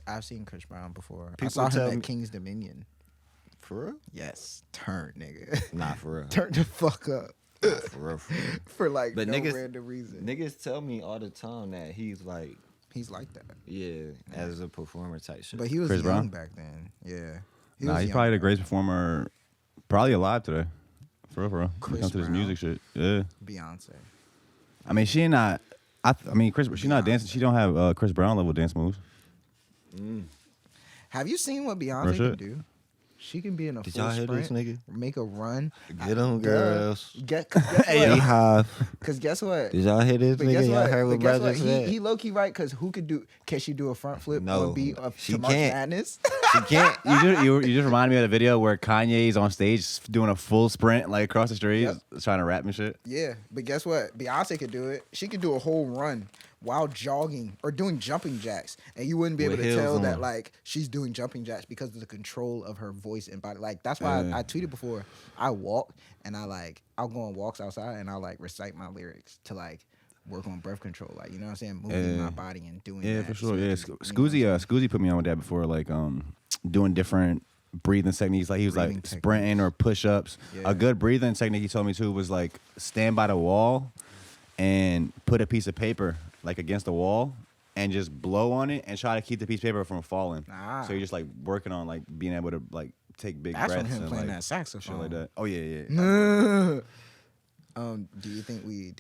I've seen Chris Brown before. People I saw tell him me- at King's Dominion. For real? Yes, turn nigga. Nah, for real. Turn the fuck up. For real, for real. For like But no niggas- random reason. Niggas tell me all the time that he's like, He's like that. yeah, as a performer type shit. But he was Chris young Brown? back then. Yeah. He's young probably the back greatest performer, probably alive today. For real, for real. When Chris it comes to this Brown? music shit. Yeah. then. Beyonce. I mean, she not. She not dancing. She don't have Chris Brown level dance moves. Have you seen what Real Beyonce can shit. do? She can be in a Did full y'all hear sprint, this nigga? make a run. Get them Duh. girls. Guess what? Beehive. Because guess what? Did y'all hear this But nigga? guess Y'all what? heard But what guess brother what? said? He low key right because can she do a front flip No, on beat of she to March can't. Madness? She can't. You just reminded me of the video where Kanye's on stage doing a full sprint like across the street, Yep. trying to rap and shit. Yeah, but guess what? Beyonce could do it. She could do a whole run while jogging or doing jumping jacks, and you wouldn't be able With to tell heels that on. like she's doing jumping jacks because of the control of her voice and body. Like that's why Yeah. I tweeted before. I walk and I'll go on walks outside and I'll like recite my lyrics to like work on breath control. Like you know what I'm saying, moving Yeah. my body and doing Yeah, that. for sure. So Yeah, you know what I'm saying? Scoozy put me on with that before, like doing different breathing techniques. Like he was Breathing like techniques. sprinting or push ups. Yeah. A good breathing technique he told me too was like stand by the wall and put a piece of paper like against the wall and just blow on it and try to keep the piece of paper from falling. Ah. So you're just like working on like being able to like take big That's from breaths him and playing like that shit saxophone. like that. Oh yeah, yeah. Do you think we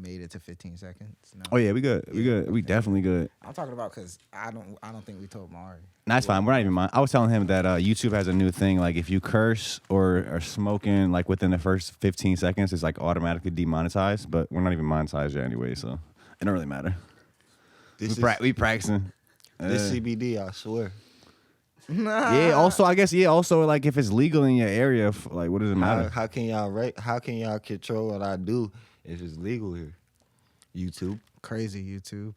made it to 15 seconds? No. Oh yeah, we good. We good. We definitely good. I'm talking about because I don't think we told Mari. Nah, it's fine. We're not even mind. I was telling him that YouTube has a new thing. Like, if you curse or are smoking, like, within the first 15 seconds, it's, like, automatically demonetized. But we're not even monetized yet anyway, so it don't really matter. We practicing. This CBD, I swear. Yeah, also, I guess, also, like, if it's legal in your area, like, what does it matter? How can y'all control what I do if it's legal here? YouTube. Crazy YouTube.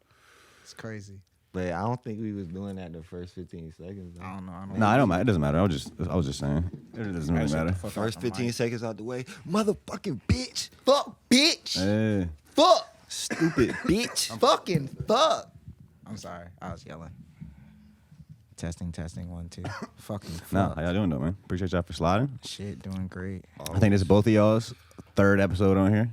It's crazy. But I don't think we was doing that the first 15 seconds. Though. I don't know. No, it don't matter. It doesn't matter. I was just saying. It doesn't really matter. First 15 seconds out the way. Motherfucking bitch. Fuck bitch. Yeah. Fuck. Stupid bitch. Fucking fuck. I'm sorry. I was yelling. Testing, 1, 2. Fucking Nah, fuck. how y'all doing, though, man? Appreciate y'all for sliding. Shit, doing great. I think this is both of y'all's third episode on here.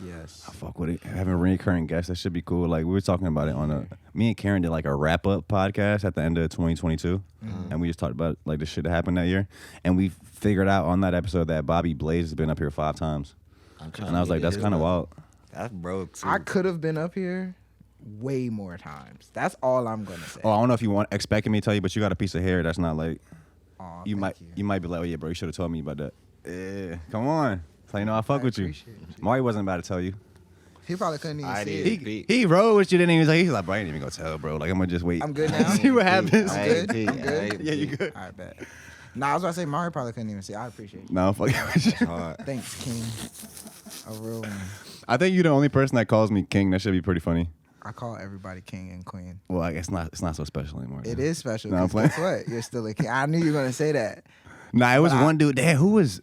Yes. I fuck with it. Having a recurring guest, that should be cool. Like, we were talking about it on me and Karen did like a wrap up podcast at the end of 2022. And we just talked about like the shit that happened that year. And we figured out on that episode that Bobby Blaze has been up here 5 times. And I was like, that's kind of wild. That's broke too. I could have been up here way more times. That's all I'm gonna say. Oh, I don't know if you expecting me to tell you, but you got a piece of hair that's not like, Aw, you thank might be like, oh yeah, bro, you should have told me about that. Yeah, come on. So you know I fuck with you. appreciate you. Maury wasn't about to tell you. He probably couldn't even I see did. it. He rode with you, didn't even say, he's like, bro, I ain't even gonna tell, bro. Like, I'm gonna just wait. I'm good now. See what happens. I'm I good. ain't I'm good. Yeah, you good. All right, bet. Nah, I was about to say Mari probably couldn't even see. I appreciate you. No, fuck you. Hard. Thanks, King. A real one. I think you're the only person that calls me king. That should be pretty funny. I call everybody king and queen. Well, I guess it's not so special anymore. It is special. No, I'm 'cause playing. guess what? You're still a king. I knew you were gonna say that. Nah, it was But one dude. Damn, who was?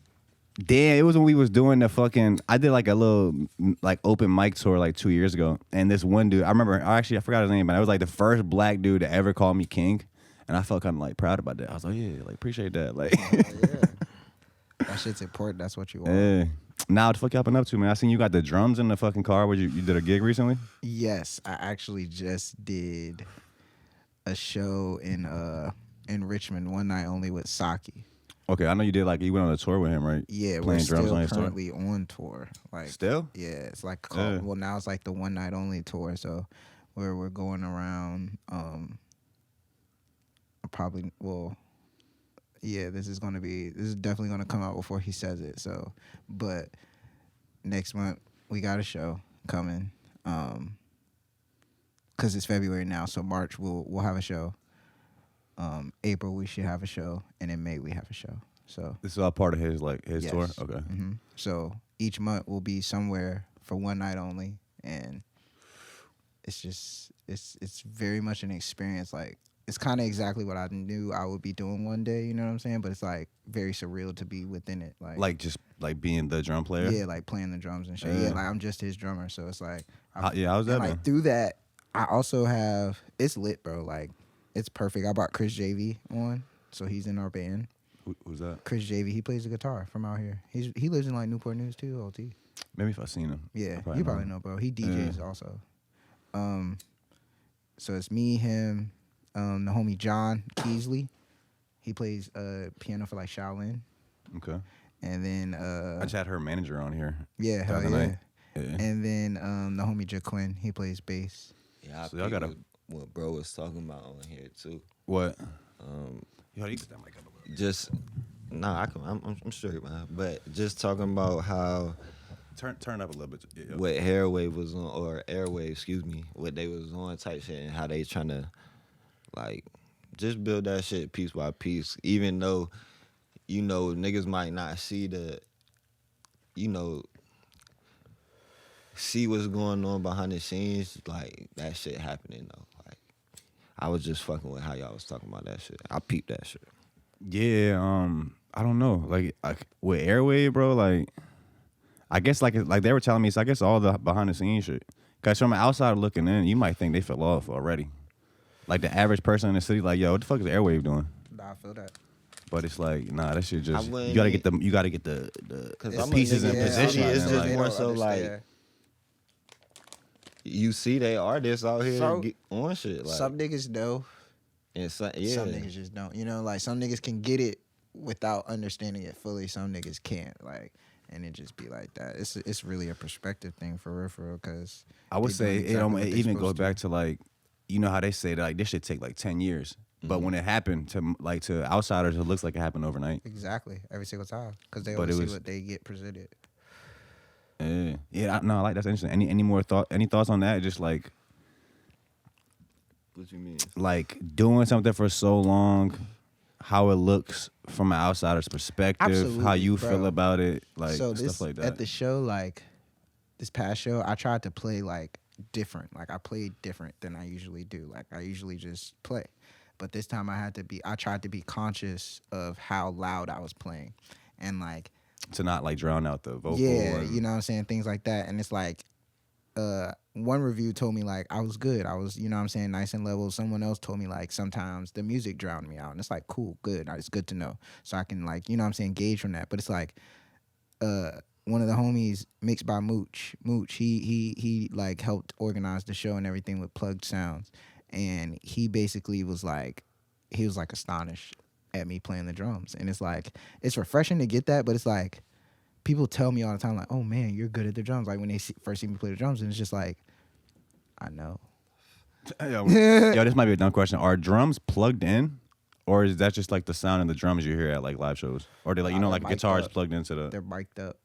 Damn, it was when we was doing the fucking. I did like a little like open mic tour like 2 years ago, and this one dude. I remember. I forgot his name, but it was like the first black dude to ever call me king, and I felt kind of like proud about that. I was like, yeah, like appreciate that. Like, Yeah. That shit's important. That's what you want. yeah. Now what the fuck y'all been up to, man? I seen you got the drums in the fucking car. Where you did a gig recently? Yes, I actually just did a show in Richmond one night only with Saki. Okay, I know you did like you went on a tour with him, right? Yeah, we're Playing drums still on his tour? currently on tour. Like Still? yeah, it's like Yeah. well now it's like the one night only tour. So where we're going around. Probably yeah, this is definitely gonna come out before he says it. So, but next month we got a show coming. Cause it's February now, so March we'll have a show. April we should have a show, and in May we have a show. So This is all part of his yes. tour. Okay. hmm So each month will be somewhere for one night only, and it's very much an experience. Like it's kind of exactly what I knew I would be doing one day. You know what I'm saying? But it's like very surreal to be within it. Like Just like being the drum player. yeah, like playing the drums and shit. Yeah. Yeah, like I'm just his drummer, so it's like How's that and been? like through that, I also have it's lit, bro. Like it's perfect. I brought Chris JV on, so he's in our band. Who's that? Chris JV, he plays the guitar from out here. He lives in like Newport News too, OT. Maybe if I seen him. Yeah, I you probably know, bro. He DJs also. So it's me, him, the homie John Keesley. He plays piano for like Shaolin. Okay. And then I just had her manager on here. yeah, the hell other yeah. night. Yeah. And then the homie Jaquin, he plays bass. Yeah, I So y'all peeped gotta- what bro was talking about on here too. What? Yo, you get that mic up a little. Just nah, I'm straight, man. But just talking about how Turn it up a little bit. Yeah. what Hairwave was on, or Airwave, excuse me, what they was on type shit, and how they trying to like just build that shit piece by piece, even though niggas might not see see what's going on behind the scenes, like that shit happening though. Like I was just fucking with how y'all was talking about that shit. I peeped that shit. Yeah, I don't know. Like with Airwave, bro, like I guess like they were telling me, it's I guess all the behind the scenes shit. Cause from outside looking in, you might think they fell off already. Like the average person in the city, like, yo, what the fuck is Airwave doing? Nah, I feel that. But it's like, nah, that shit just wouldn't you gotta get the Cause It's I'm a pieces in nigga, position. It's and, just like, more so like understand. you see they artists out here So- get on shit like Some niggas know, and some niggas just don't. You know, like some niggas can get it without understanding it fully. Some niggas can't. Like, and it just be like that. It's really a perspective thing for real. Cause I would they say doing exactly what it they even goes supposed to. back to like, you know how they say that like this should take like 10 years. But when it happened to outsiders, it looks like it happened overnight. Exactly, every single time, because they But only it see was- what they get presented. Yeah, I like that's interesting. Any more any thoughts on that? Just like What you mean? like doing something for so long, how it looks from an outsider's perspective, how Absolutely, you bro. feel about it, like So stuff this like that. at the show, like this past show, I tried to play like different. Like I played different than I usually do. Like I usually just play, but this time I tried to be conscious of how loud I was playing, and like to not like drown out the vocal. yeah, and- you know what I'm saying, things like that. And it's like one review told me like I was good. I was, you know what I'm saying, nice and level. Someone else told me like sometimes the music drowned me out. And it's like, cool, good. It's good to know. So I can like, you know what I'm saying, gauge from that. But it's like one of the homies, mixed by Mooch, he like helped organize the show and everything with Plugged Sounds. And he basically was like astonished at me playing the drums. And it's like, it's refreshing to get that, but it's like, people tell me all the time, like, oh man, you're good at the drums. Like when they first see me play the drums, and it's just like, I know. Yo, this might be a dumb question. Are drums plugged in? Or is that just like the sound of the drums you hear at like live shows? Or they like, you know, They're like a mic'd guitar is up. plugged into the. They're mic'd up.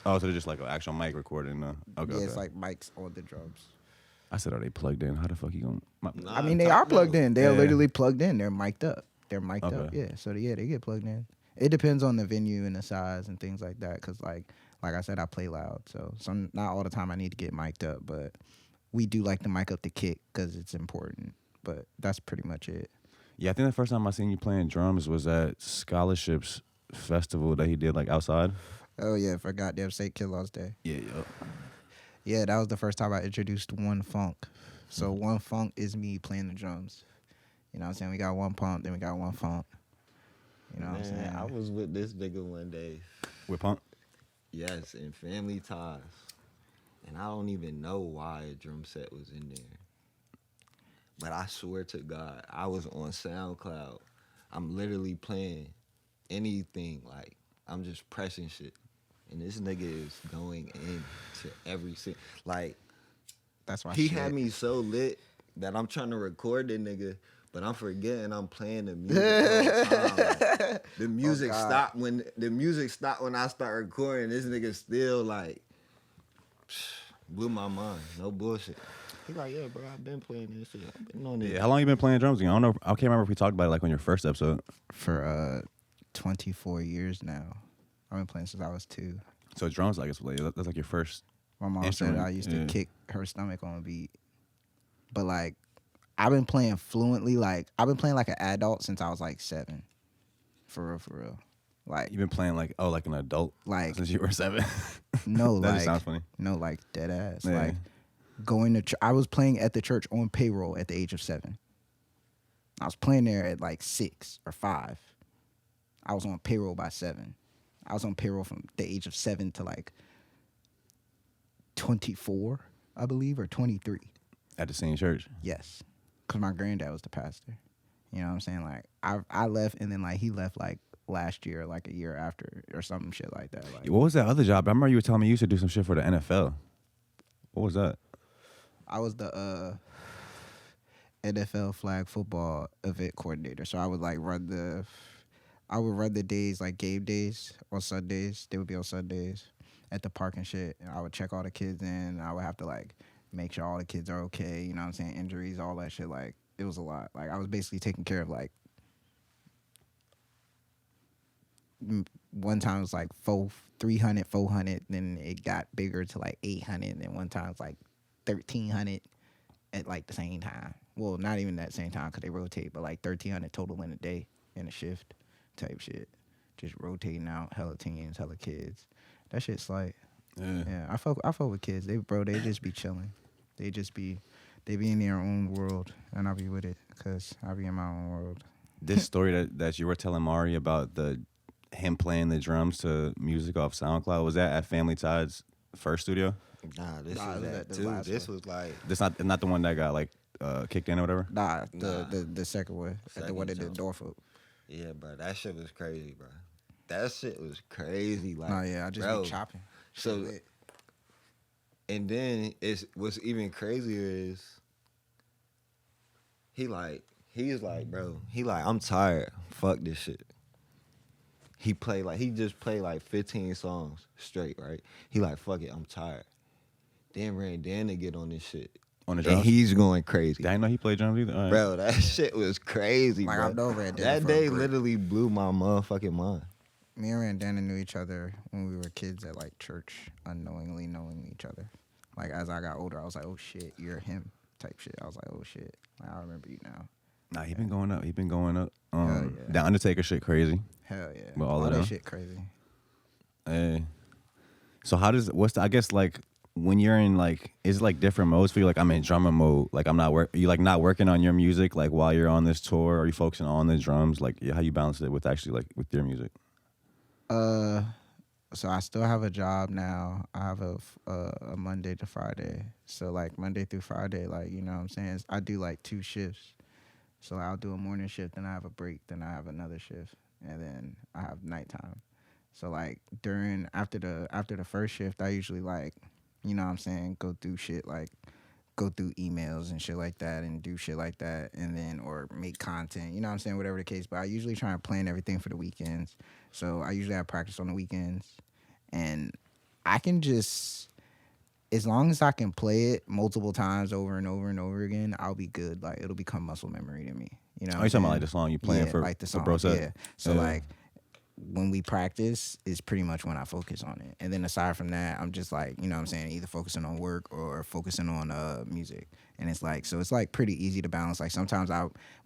Oh, so they're just like an actual mic recording. Okay, Yeah, okay. it's like mics on the drums. I said, are they plugged in? How the fuck you going? Nah, I mean, they are plugged in. They're Yeah. literally plugged in. They're mic'd up. They're mic'd up. Okay. Yeah. So yeah, they get plugged in. It depends on the venue and the size and things like that. Cause like I said, I play loud. So not all the time I need to get mic'd up, but we do like to mic up the kick because it's important. But that's pretty much it. Yeah, I think the first time I seen you playing drums was at Scholarships Festival that he did like outside. Oh yeah, for goddamn St. Kilow's Day. Yeah. Yeah, that was the first time I introduced One Funk. So One Funk is me playing the drums. You know what I'm saying? We got One Pump, then we got One Funk. You know what I'm saying? Man, I was with this nigga one day. With Punk? Yes, in Family Ties. And I don't even know why a drum set was in there. But I swear to God, I was on SoundCloud. I'm literally playing anything. Like, I'm just pressing shit. And this nigga is going into every like, That's my he shit. had me so lit that I'm trying to record the nigga, but I'm forgetting I'm playing the music all the time. Like, the music God. stopped when I start recording. This nigga still like blew my mind. No bullshit. He like, yeah, bro, I've been playing this shit. I've been on it. Yeah. How long you been playing drums again? I don't know. I can't remember if we talked about it like on your first episode. For 24 years now. I've been playing since I was 2. So drums, like that's like your first. My mom Instrument, said I used yeah. to kick her stomach on a beat. But like, I've been playing fluently. Like, I've been playing like an adult since I was like 7. For real. Like, You've been playing like an adult Like- since you were 7. no, That like, just sounds funny. no, like dead ass. Yeah. Like, going to I was playing at the church on payroll at the age of 7. I was playing there at like 6 or 5. I was on payroll by 7. I was on payroll from the age of 7 to like 24, I believe, or 23. At the same church. Yes, because my granddad was the pastor. You know what I'm saying? Like I left, and then like he left like last year, like a year after, or some shit like that. Like, What was that other job? I remember you were telling me you used to do some shit for the NFL. What was that? I was the NFL flag football event coordinator. So I would like run the days, like game days on Sundays. They would be on Sundays at the park and shit. And I would check all the kids in. I would have to like make sure all the kids are okay. You know what I'm saying? Injuries, all that shit. Like it was a lot. Like I was basically taking care of like one time it was like 300, 400. Then it got bigger to like 800. And then one time it was like 1,300 at like the same time. Well, not even that same time because they rotate, but like 1,300 total in a day in a shift type shit. Just rotating out hella teens, hella kids. That shit's like, yeah. I fuck with kids. They just be chilling. They be in their own world, and I be with it because I be in my own world. This story that you were telling Mari about him playing the drums to music off SoundCloud, was that at Family Tide's first studio? Nah, this Nah, was it was that at the too. last This one. was like This not the one that got like kicked in or whatever. Nah, the second one, at the one that did Norfolk. yeah, bro. That shit was crazy, bro. That shit was crazy. Like, Nah, yeah, I just bro, be chopping. So, Shit. and then what's even crazier is he's like, bro, I'm tired. Fuck this shit. He just played like 15 songs straight, right? He like, fuck it, I'm tired. Then ran Dan to get on this shit. On the And drums? he's going crazy. I didn't know he played drums either. All right. Bro, that shit was crazy, Like, bro. I've known Red Dan That for a day grip. literally blew my motherfucking mind. Me and Randana knew each other when we were kids at like church, unknowingly knowing each other. Like as I got older, I was like, "Oh shit, you're him," type shit. I was like, "Oh shit, like, I remember you now." Nah, he been going up. Yeah. The Undertaker shit crazy. Hell yeah, But all of that them? shit crazy. Hey. So I guess like when you're in like, is it like different modes for you? Like I'm in drummer mode. Like I'm not you like not working on your music like while you're on this tour? Or are you focusing on the drums? Like how you balance it with actually like with your music? So I still have a job now. I have a Monday to Friday. So like Monday through Friday, like you know what I'm saying, I do like 2 shifts. So I'll do a morning shift, then I have a break, then I have another shift, and then I have nighttime. So like after the first shift, I usually like, you know what I'm saying, go through shit like go through emails and shit like that and do shit like that and then or make content, you know what I'm saying, whatever the case. But I usually try and plan everything for the weekends. So I usually have practice on the weekends and I can just, as long as I can play it multiple times over and over and over again, I'll be good. Like it'll become muscle memory to me. You know what Oh, I'm you talking saying? about like the song you playing for like the song, Bro Set? yeah. So Yeah. like when we practice is pretty much when I focus on it. And then aside from that, I'm just like, you know what I'm saying, either focusing on work or focusing on music. And it's like, so it's like pretty easy to balance. Like sometimes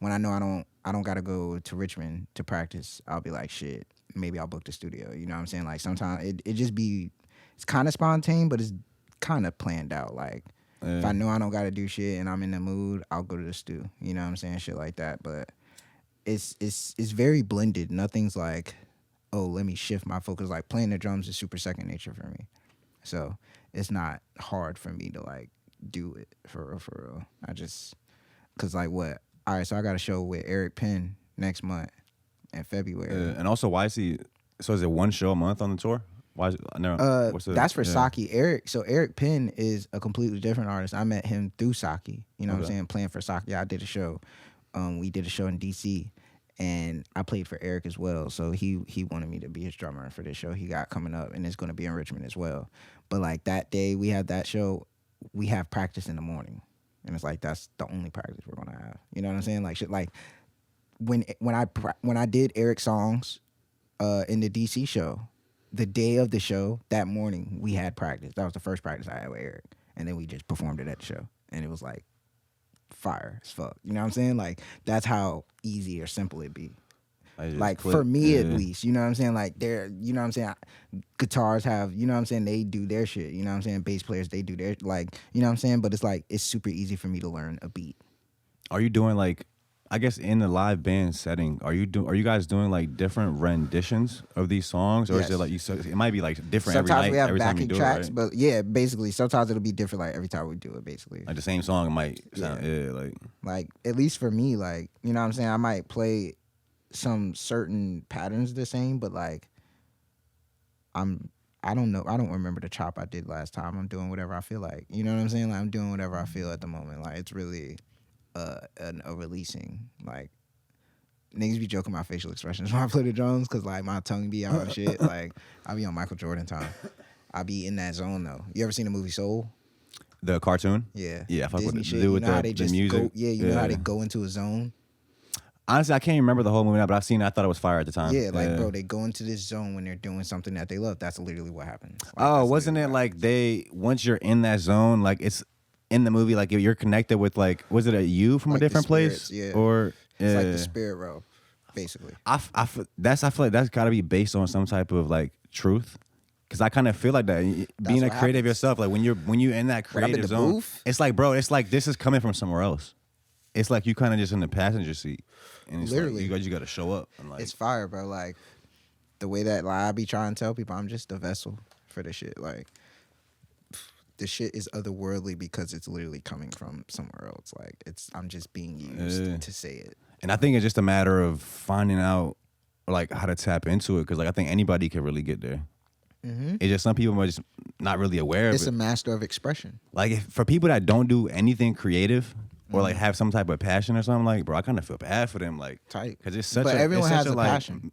when I know I don't gotta go to Richmond to practice, I'll be like, shit, maybe I'll book the studio. You know what I'm saying? Like sometimes it's kind of spontaneous, but it's kind of planned out. Like if I know I don't gotta do shit and I'm in the mood, I'll go to the stew. You know what I'm saying? Shit like that. But it's very blended. Nothing's like, oh, let me shift my focus. Like playing the drums is super second nature for me. So it's not hard for me to like do it for real. I just, cause like what? All right, so I got a show with Eric Penn next month in February. And also, why is he? So is it one show a month on the tour? Why is it? No, That's for Saki. Eric Penn is a completely different artist. I met him through Saki. You know what I'm saying? Playing for Saki. I did a show. We did a show in DC. And I played for Eric as well, so he wanted me to be his drummer for this show he got coming up, and it's going to be in Richmond as well. But like that day we had that show, we have practice in the morning, and it's like that's the only practice we're going to have. You know what I'm saying? Like shit. Like when I did Eric's songs in the DC show, the day of the show that morning we had practice. That was the first practice I had with Eric, and then we just performed it at the show, and it was like fire as fuck. You know what I'm saying? Like that's how easy or simple it be. Like for me at least, you know what I'm saying? Like they're, you know what I'm saying? Guitars have, you know what I'm saying? They do their shit. You know what I'm saying? Bass players, they do their, like, you know what I'm saying? But it's like, it's super easy for me to learn a beat. Are you doing like I guess in the live band setting, are you guys doing like different renditions of these songs, or is it Yes. like it might be like different Sometimes every night, we have every time you backing do tracks, it, right? but yeah, basically sometimes it'll be different like every time we do it. Basically, Like the same song might sound like at least for me, like you know what I'm saying. I might play some certain patterns the same, but like I don't know. I don't remember the chop I did last time. I'm doing whatever I feel like. You know what I'm saying? Like I'm doing whatever I feel at the moment. Like it's really a releasing. Like niggas be joking my facial expressions when I play the drums because like my tongue be out and shit. Like I be on Michael Jordan time. I be in that zone though. You ever seen the movie Soul? The cartoon. Yeah. Yeah, I fuck with Disney it. shit. Do You with know how the they just music. go. Yeah, you know how they go into a zone. Honestly, I can't remember the whole movie now, but I've seen it. I thought it was fire at the time. Yeah, like bro, they go into this zone when they're doing something that they love. That's literally what happens. Like, Oh, that's wasn't it literally what like once you're in that zone, like it's in the movie, like you're connected with like, was it a you from Like a the different place? spirits, yeah. Or It's like the spirit realm, basically. I feel like that's got to be based on some type of like truth. Cause I kind of feel like that being a what creative happens. yourself, like when you're in that When I'm in creative the zone, booth? it's like, bro, it's like this is coming from somewhere else. It's like you kind of just in the passenger seat, and it's Literally. like you got to show up. And like, It's fire, bro. Like the way that like, I be trying to tell people, I'm just a vessel for the shit. Like the shit is otherworldly because it's literally coming from somewhere else. Like I'm just being used to say it. and I think it's just a matter of finding out like how to tap into it, because like I think anybody can really get there. Mm-hmm. It's just some people are just not really aware of It's it. a master of expression. Like for people that don't do anything creative or Mm-hmm. like have some type of passion or something, like bro, I kind of feel bad for them. Like, Tight. because it's such But a everyone it's such has a like, passion.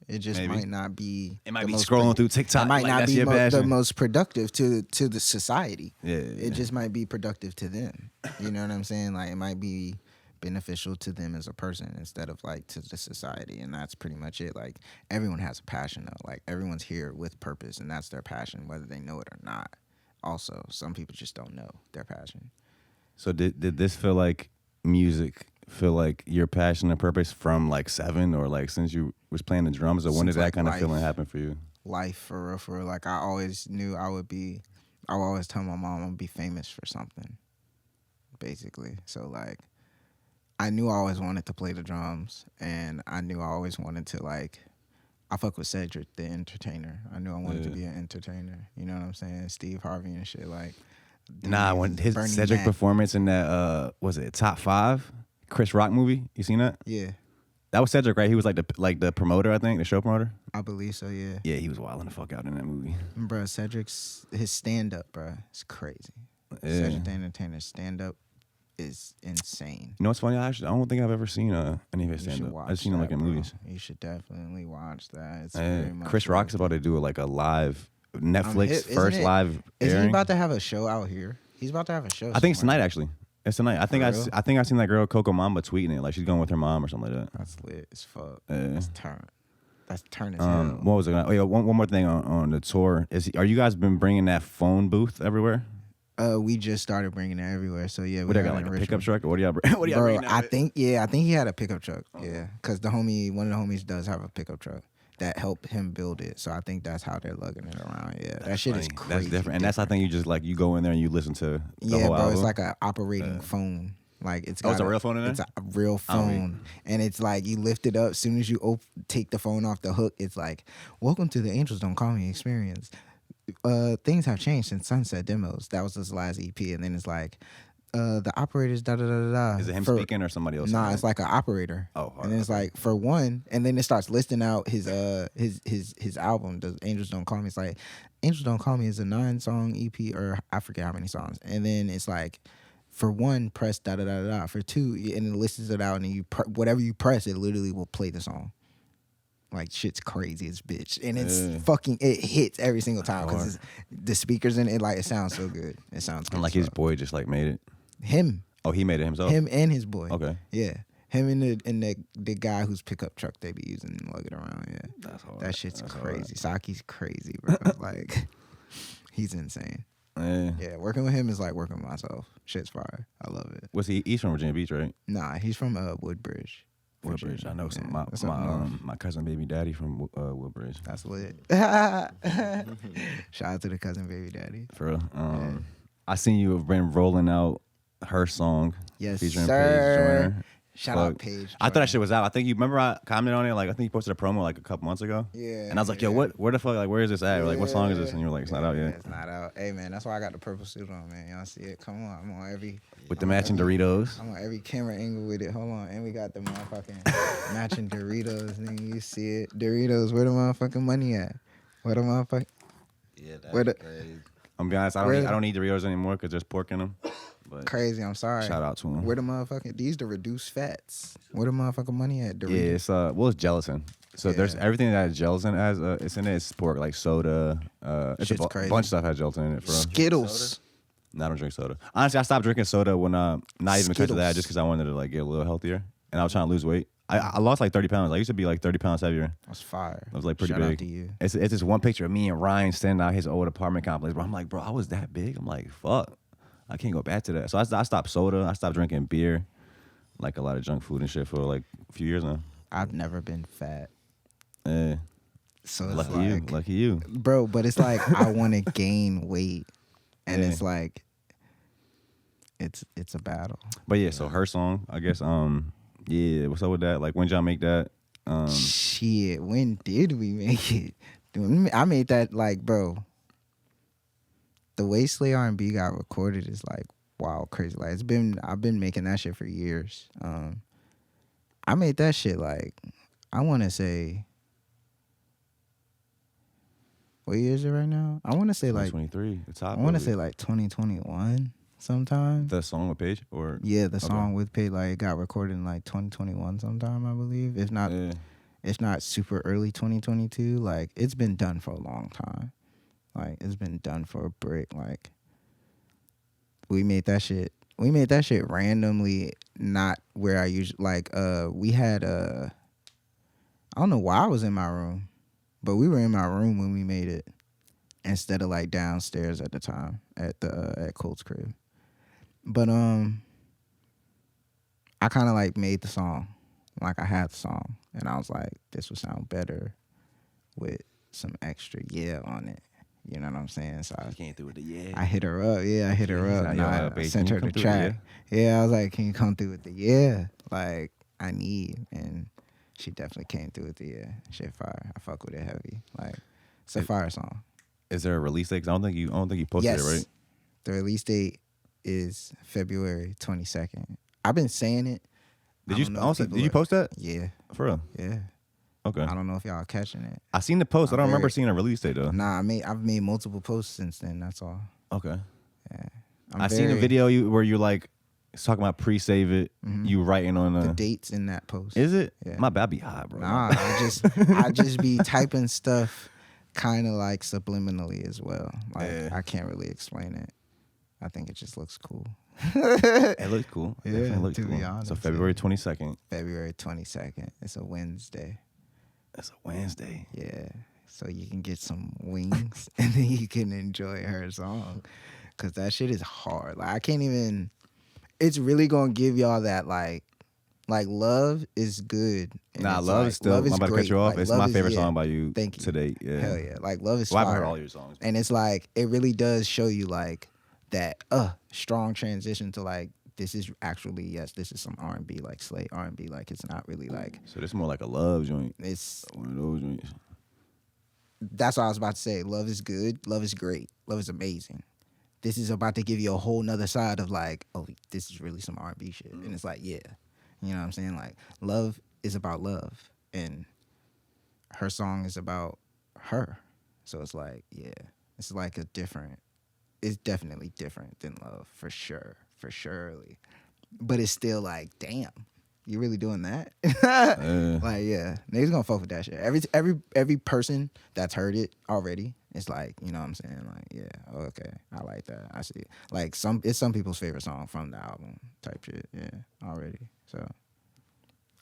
It just Maybe. might not be. It might the be most scrolling through TikTok. It might like, not that's be your the passion. most productive to the society. Yeah, It just might be productive to them. You know what I'm saying? Like it might be beneficial to them as a person instead of like to the society, and that's pretty much it. Like everyone has a passion though. Like everyone's here with purpose, and that's their passion, whether they know it or not. Also, some people just don't know their passion. So did this feel like music? Feel like your passion and purpose from like 7 or like since you was playing the drums, or when Since, did that like, kind of life. feeling happen for you? Life for real, for real. Like I always knew I would always tell my mom I'm gonna be famous for something. Basically. So like I knew I always wanted to play the drums, and I knew I always wanted to like I fuck with Cedric the entertainer. I knew I wanted to be an entertainer. You know what I'm saying? Steve Harvey and shit like Nah, when his Bernie Cedric Mac. performance in that was it Top 5 Chris Rock movie? You seen that? Yeah, That was Cedric, right? He was like the promoter, I think, the show promoter. I believe so, yeah. Yeah, he was wilding the fuck out in that movie. Bruh, Cedric's his stand up, bruh, it's crazy. Yeah. Cedric the entertainer's stand up is insane. You know what's funny? I don't think I've ever seen any of his You should stand up. watch I've seen him like that, in bro. movies. You should definitely watch that. It's very much Chris Rock's worth about to do like a live Netflix isn't first it- live Isn't airing. he about to have a show out here? He's about to have a show. I think it's somewhere. tonight actually. It's tonight. I think For real? I think I seen that girl Coco Mamba tweeting it like she's going with her mom or something like that. That's lit as fuck. Yeah. That's turn as hell. What was it? Oh yeah, one more thing on the tour are you guys been bringing that phone booth everywhere? We just started bringing it everywhere. So yeah, What we they got it like in a Richmond. pickup truck or what do y'all bring? What do y'all Bro, bring? I think he had a pickup truck. Yeah, because one of the homies does have a pickup truck that helped him build it. So I think that's how they're lugging it around. Yeah, that shit is crazy. That's different, and that's I think you just like you go in there and you listen to the yeah, whole bro. album. It's like an operating phone. Like it's got it's a real phone in there? It's a real phone, and it's like you lift it up. As soon as you take the phone off the hook, it's like, "Welcome to the Angels Don't Call Me experience. Things have changed since Sunset Demos." That was his last EP, and then it's like, "The operators da da da da da." Is it him speaking or somebody else? Nah, saying it's like an operator. Oh, and then it's like for one, and then it starts listing out his album. The Angels Don't Call Me. It's like Angels Don't Call Me is a 9-song EP, or I forget how many songs. And then it's like, for one, press da da da da. For two, and it lists it out, and you whatever you press, it literally will play the song. Like shit's crazy as bitch, and it's fucking it hits every single time because the speakers in it, like it sounds so good. It sounds good. And like his boy just like made it. Him. Oh, he made it himself. Him and his boy. Okay. Yeah. Him and the guy whose pickup truck they be using and lug it around. Yeah. That's hard. That shit's That's crazy. Saki's crazy, bro. Like he's insane. hard. Yeah. Working with him is like working with myself. Shit's fire. I love it. What's he? He's from Virginia Beach, right? Nah, he's from Woodbridge. Woodbridge. Virginia. I know some. Yeah, that's up north. My cousin baby daddy from Woodbridge. That's lit. Shout out to the cousin baby daddy. For real. I seen you have been rolling out her song. Yes, featuring sir. Paige Joyner. Shout out Fuck. Paige. I thought that shit was out. I think you remember I commented on it. Like I think you posted a promo like a couple months ago. Yeah. And I was like, yo, what? Where the fuck? Like, where is this at? Or, like, what song is this? And you were like, it's not out yet. It's not out. Hey man, that's why I got the purple suit on, man. Y'all see it? Come on, I'm on every. With the matching Doritos. I'm on every camera angle with it. Hold on, and we got the motherfucking matching Doritos. Nigga, you see it? Doritos. Where the motherfucking money at? Where the motherfucking? Yeah, that's Where the- crazy. I'm gonna be honest. I don't need Doritos anymore because there's pork in them. But Crazy. I'm sorry. shout out to them. Where the motherfucking? These the reduced fats. Where the motherfucking money at? Doritos. Yeah, it's it's gelatin. So there's Yeah. everything that has gelatin as it's in it. It's pork like soda. It's Shit's a crazy. bunch of stuff has gelatin in it, bro. Skittles. No, I don't drink soda. Honestly, I stopped drinking soda when not even because of that, Skittles. just because I wanted to like get a little healthier, and I was trying to lose weight. I lost like 30 pounds. I used to be like 30 pounds heavier. That's fire. I was like pretty Shout out big. to you. It's this one picture of me and Ryan standing out his old apartment complex. Bro, I'm like, bro, I was that big. I'm like, fuck, I can't go back to that. So I stopped soda. I stopped drinking beer, like a lot of junk food and shit for like a few years now. I've never been fat. Yeah. So it's Lucky you. bro, but it's like I want to gain weight, and Yeah. it's like it's a battle. But yeah, so her song, I guess. Yeah, what's up with that? Like, when y'all make that? Shit, when did we make it? Dude, I made that like, bro. The way Slay R&B got recorded is like wow, crazy. Like I've been making that shit for years. I made that shit like I want to say. What year is it right now? I want to say like 2023. The top. I want to of say it. like 2021 sometime. The song with Paige or Yeah, the Okay. song with Paige like got recorded in like 2021 sometime, I believe. If not, Yeah. it's not super early 2022. Like it's been done for a long time. Like it's been done for a brick. Like we made that shit. We made that shit randomly, not where I usually like. We had I don't know why I was in my room, but we were in my room when we made it instead of like downstairs at the time at the at Colt's crib. But I kind of like made the song, like I had the song, and I was like, this would sound better with some extra on it. You know what I'm saying? So I came through with the yeah. I hit her up. Yeah, I hit her up. And I babe, sent can her you the come through, track. Yeah, I was like, can you come through with the like I need? And she definitely came through with the shit fire. I fuck with it heavy. Like it's a fire song. Is there a release date? 'Cause I don't think you posted Yes. it, right? The release date is February 22nd. I've been saying it. Did I you don't know if also people did you are- post that? Yeah, For real? yeah. Okay. I don't know if y'all catching it. I seen the post. I I'm don't remember very- seeing a release date though. Nah, I've made multiple posts since then. That's all. Okay. Yeah. I seen a video where you like talking about pre-save it. Mhm. You writing on The dates in that post. Is it? Yeah. My bad be hot, bro. Nah, I just be typing stuff kind of like subliminally as well. Like Yeah. I can't really explain it. I think it just looks cool. It looks cool. It Yeah, definitely looks to be cool. honest, So yeah. February 22nd. February 22nd. It's a Wednesday. That's a Wednesday. Yeah. So you can get some wings and then you can enjoy her song. Cause that shit is hard. Like I can't even it's really gonna give y'all that like love is good. And Nah, it's love like, is still. love is I'm about to cut great. you off. Like, It's love my is- favorite yeah. song by you Thank you. today. Yeah. Hell yeah. Like love is Well, I've fire. heard all your songs. And it's like it really does show you like that strong transition to like this is actually this is some R&B like Slay R&B. Like it's not really like So this is more like a love joint. it's One of those joints. that's what I was about to say. Love is good. Love is great. Love is amazing. This is about to give you a whole nother side of like, oh, this is really some R&B shit. And it's like, yeah. You know what I'm saying? Like, love is about love. And her song is about her. So it's like, yeah. It's like it's definitely different than love, for sure. For surely. But it's still like, damn. You really doing that? Like, yeah, niggas gonna fuck with that shit. Every person that's heard it already, it's like, you know what I'm saying? Like, yeah, okay, I like that. I see it. Like it's some people's favorite song from the album type shit. Yeah, already. So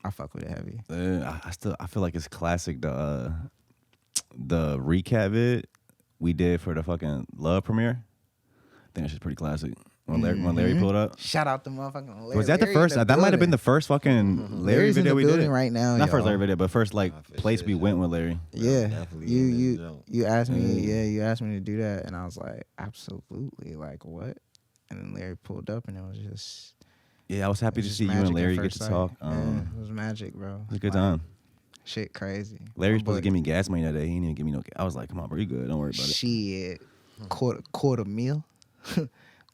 I fuck with it heavy. I feel like it's classic. The recap vid we did for the fucking Love premiere. I think that shit's pretty classic. When Larry pulled up. Shout out to motherfucking Larry. Was that the Larry first? in That might have been building. the first fucking Larry Larry's video in the we building did. right now. Not first y'all. Larry video, but first like Nah, for place sure, we yeah. went with Larry. Yeah, Definitely in the zone. you asked me. Yeah, you asked me to do that, and I was like, absolutely. Like what? And then Larry pulled up, and it was just Yeah, I was happy It's to just see you magic and at Larry get first to sight. talk. Yeah, it was magic, bro. It was a good Like, time. Shit crazy. Larry was My supposed to boy- give me gas money that day. He didn't even give me no gas. I was like, come on, bro, you good. Don't worry about it. Shit. Quarter meal.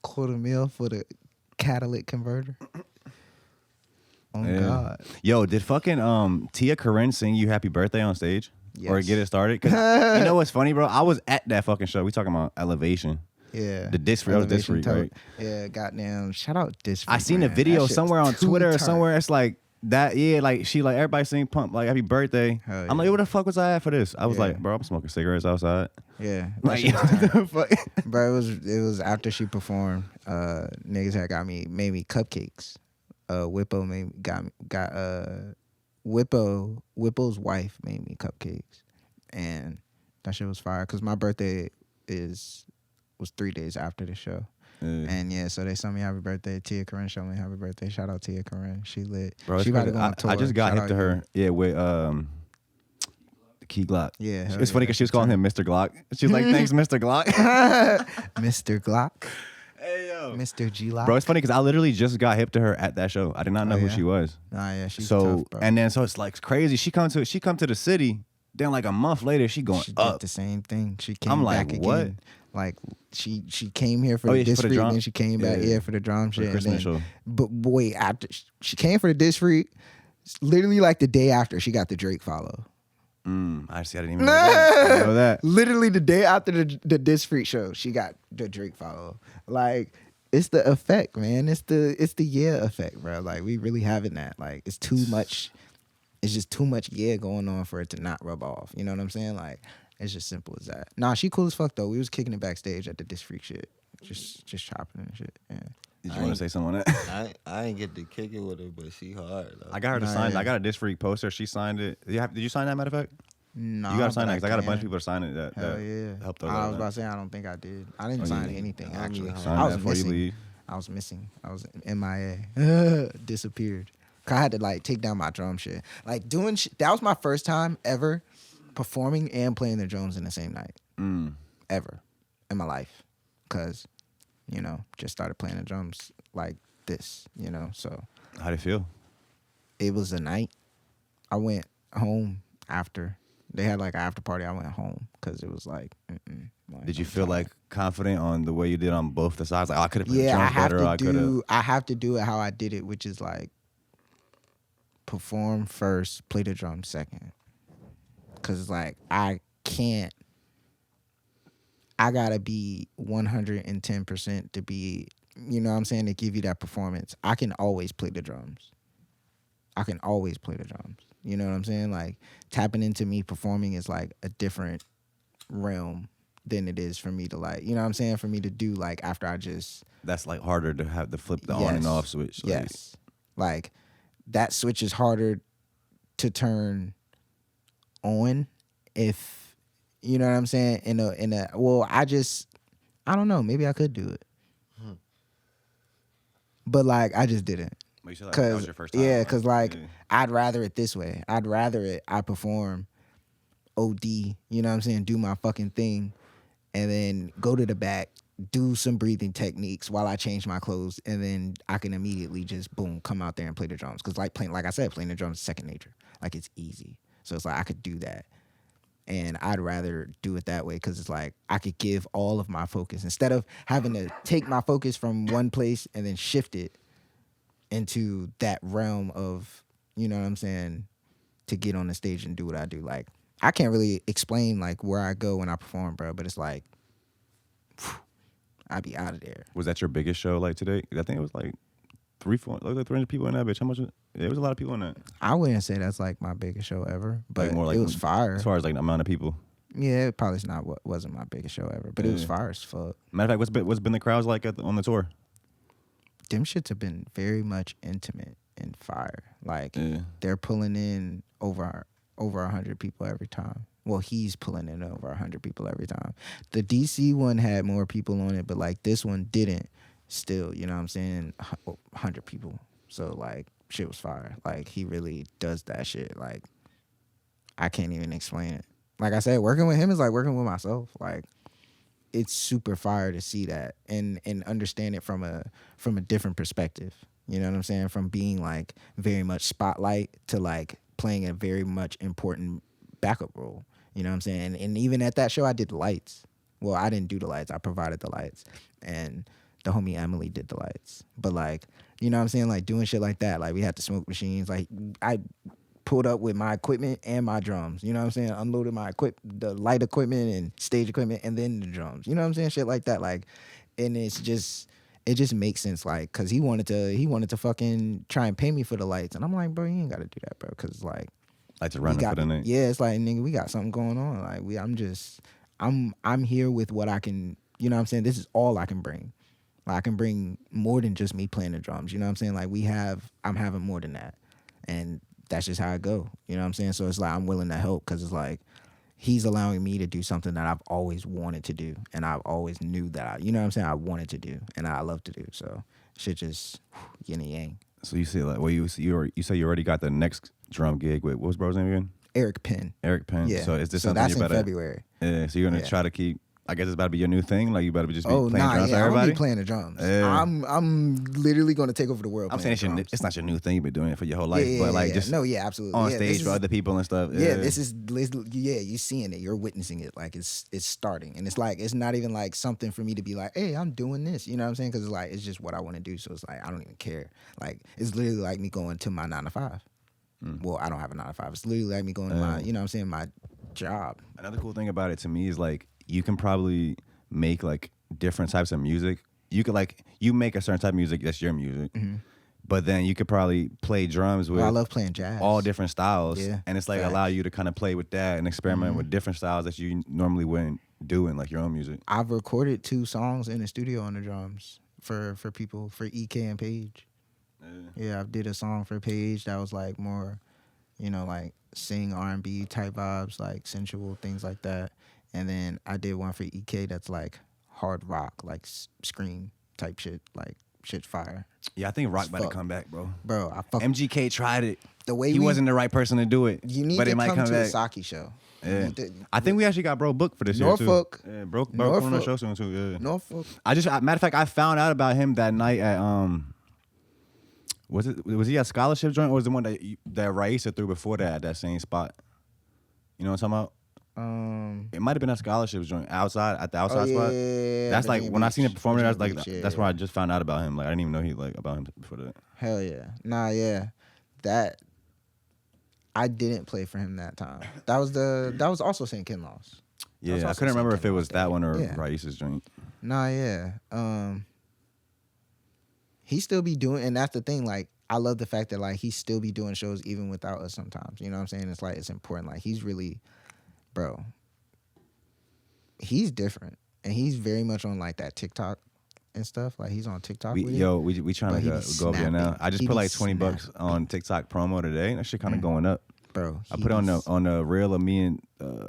Quarter meal for the catalytic converter. Oh Yeah. God. Yo, did fucking Tia Corinne sing you happy birthday on stage? Or Yes. get it started? 'Cause you know what's funny, bro? I was at that fucking show. We talking about Elevation. Yeah. The Disc Freak. That was Disc Elevation Freak, right? Yeah, goddamn. Shout out Disc Freak. I seen man. a video That shit's somewhere on too Twitter or tight. somewhere. It's like that, yeah, like she like everybody sing pump like happy birthday. Hell I'm like, yeah. where the fuck was I at for this? I was Yeah. like, bro, I'm smoking cigarettes outside. Yeah. that Like, shit was tight. what the fuck? Bro, it was after she performed. Niggas had made me cupcakes. Whippo's wife made me cupcakes, and that shit was fire. Cause my birthday was 3 days after the show, and yeah, so they sung me happy birthday. Tia Corinne showed me happy birthday. Shout out Tia Corinne, she lit. Bro, She it's about to crazy. go on tour. I just got Shout hip out to you. her. Yeah, with the Key Glock. Yeah, hell It's funny yeah. because she was calling him Mr. Glock. She's like, thanks, Mr. Glock. Mr. Glock, Hey yo, Mr. G Lock. bro, it's funny because I literally just got hip to her at that show. I did not know Oh, who yeah? she was. Nah, yeah, she's So tough, bro. and then so it's like crazy. She come to the city. Then like a month later, she going She did up. the same thing. She came I'm like, back what? again. Like she came here for Oh, the yeah, disc for the freak, drum- then she came back yeah. for the drum For the shit. Christmas and then, show. But wait, after she came for the disc freak, literally like the day after she got the Drake follow. I see. I didn't even know that. I didn't know that. Literally the day after the disc freak show, she got the Drake follow. Like it's the effect, man. It's the yeah effect, bro. Like we really having that. Like it's too much. It's just too much yeah going on for it to not rub off. You know what I'm saying? Like it's just simple as that. Nah, she cool as fuck though. We was kicking it backstage at the disc freak shit, just chopping and shit. Yeah. Did you want to say something on that? I ain't get to kick it with her, but she hard. Though. I got her to Nah, sign. yeah. I got a Disc Freak poster. She signed it. Did you sign that? Matter of fact, Nah, you got to sign but that because I got a bunch of can. people to sign it. That Hell yeah. helped us I out. was about to say I don't think I did. I didn't Oh, sign yeah. anything I actually. mean, Sign I that was before you missing. leave. I was missing. I was MIA. Disappeared. 'Cause I had to like take down my drum shit. Like doing that was my first time ever performing and playing the drums in the same night. Ever in my life. 'Cause, you know, just started playing the drums like this, you know. So How'd it feel? it was a night. I went home after. They had like an after party. I went home because it was like. Did you feel like confident on the way you did on both the sides? Like, oh, I could have played the Yeah, drums better. I have to do it how I did it, which is like perform first, play the drums second. Cause like I gotta be 110% to be, you know what I'm saying, to give you that performance. I can always play the drums. You know what I'm saying? Like tapping into me performing is like a different realm than it is for me to like, you know what I'm saying? For me to do like after I just. That's like harder to have the flip the on and off switch. Like, Yes. Like that switch is harder to turn on if, you know what I'm saying? I don't know, maybe I could do it. But like I just didn't. But you said like, that was your first time. Yeah, because like yeah. I'd rather it this way. I'd rather I perform OD, you know what I'm saying, do my fucking thing, and then go to the back, do some breathing techniques while I change my clothes, and then I can immediately just boom, come out there and play the drums. Because like I said, playing the drums is second nature. Like it's easy. So it's like I could do that. And I'd rather do it that way because it's like I could give all of my focus instead of having to take my focus from one place and then shift it into that realm of, you know what I'm saying, to get on the stage and do what I do. Like I can't really explain like where I go when I perform, bro, but it's like I'd be out of there. Was that your biggest show like today? I think it was like 300 people in that bitch. How much? It was a lot of people in that. I wouldn't say that's like my biggest show ever, but Like, more like it was fire. As far as like the amount of people. Yeah, it probably wasn't my biggest show ever, but it was fire as fuck. Matter of fact, what's been the crowds like on the tour? Them shits have been very much intimate and fire. Like Yeah. they're pulling in over 100 people every time. Well, he's pulling in over 100 people every time. The DC one had more people on it, but like this one didn't. Still, you know what I'm saying? 100 people. So like shit was fire. Like he really does that shit. Like I can't even explain it. Like I said, working with him is like working with myself. Like it's super fire to see that and understand it from a different perspective. You know what I'm saying? From being like very much spotlight to like playing a very much important backup role. You know what I'm saying? And even at that show, I did the lights. Well, I didn't do the lights. I provided the lights. And the homie Emily did the lights. But like, you know what I'm saying? Like doing shit like that. Like we had the smoke machines. Like I pulled up with my equipment and my drums. You know what I'm saying? Unloaded my the light equipment and stage equipment and then the drums. You know what I'm saying? Shit like that. Like, and it just makes sense. Like, cause he wanted to fucking try and pay me for the lights. And I'm like, bro, you ain't got to do that, bro. Cause like, Like to run for the night. yeah, it's like, nigga, we got something going on. Like I'm here with what I can, you know what I'm saying? This is all I can bring. Like, I can bring more than just me playing the drums. You know what I'm saying? Like I'm having more than that. And that's just how I go. You know what I'm saying? So it's like, I'm willing to help because it's like, he's allowing me to do something that I've always wanted to do. And I've always knew that you know what I'm saying? I wanted to do and I love to do. So shit just yin and yang. So you say like, well, you say you already got the next drum gig with, what was bro's name again? Eric Penn. Eric Penn. Yeah. So is this so something that's you better? in February. Yeah. So you're gonna try to keep. I guess it's about to be your new thing. Like you better just be playing drums for I'm everybody. gonna be playing the drums. I'm literally gonna take over the world. I'm saying it's not your new thing. You've been doing it for your whole life, but like just absolutely on stage for other people and stuff. This is you seeing it, you're witnessing it. Like it's starting, and it's like it's not even like something for me to be like, hey, I'm doing this. You know what I'm saying? Because it's like it's just what I want to do. So it's like I don't even care. Like it's literally like me going to my 9 to 5. Well, I don't have a 9 to 5. It's literally like me going to my, you know what I'm saying, my job. Another cool thing about it to me is like you can probably make like different types of music. You could like you make a certain type of music that's your music, but then you could probably play drums with. I love playing jazz. All different styles, Yeah, and it's like facts. allow you to kind of play with that and experiment with different styles that you normally wouldn't do in like your own music. I've recorded 2 songs in the studio on the drums for people for EK and Paige. Yeah, I did a song for Paige that was like more, you know, like sing R&B type vibes, like sensual things like that. And then I did one for EK that's like hard rock, like scream type shit, like shit fire. Yeah, I think rock As about to fuck. come back, bro. Bro, MGK tried it. The way he wasn't the right person to do it. You need but to it might come to back. a Saki show. Yeah. I think we actually got bro booked for this Norfolk. year too. Yeah, bro coming on the show soon too. Yeah. Norfolk. Matter of fact, I found out about him that night at was he at Scholarship Joint or was it the one that Raisa threw before that at that same spot? You know what I'm talking about? It might have been a Scholarship Joint outside at the outside spot. Yeah, That's like when I seen it performing. That's like Beach, that's where I just found out about him. Like I didn't even know he like about him before that. Hell yeah. Nah, yeah. That I didn't play for him that time. That was also St. Kinloss. Yeah, I couldn't remember if it was that one or Raisa's joint. Nah, yeah. He still be doing, and that's the thing. Like, I love the fact that like he still be doing shows even without us sometimes. You know what I'm saying? It's like it's important. Like he's really, bro. He's different, and he's very much on like that TikTok and stuff. Like he's on TikTok. We trying to go up there now. I just He put be like $20 snapping. on TikTok promo today. That shit kind of going up. Bro, I put it on the reel of me and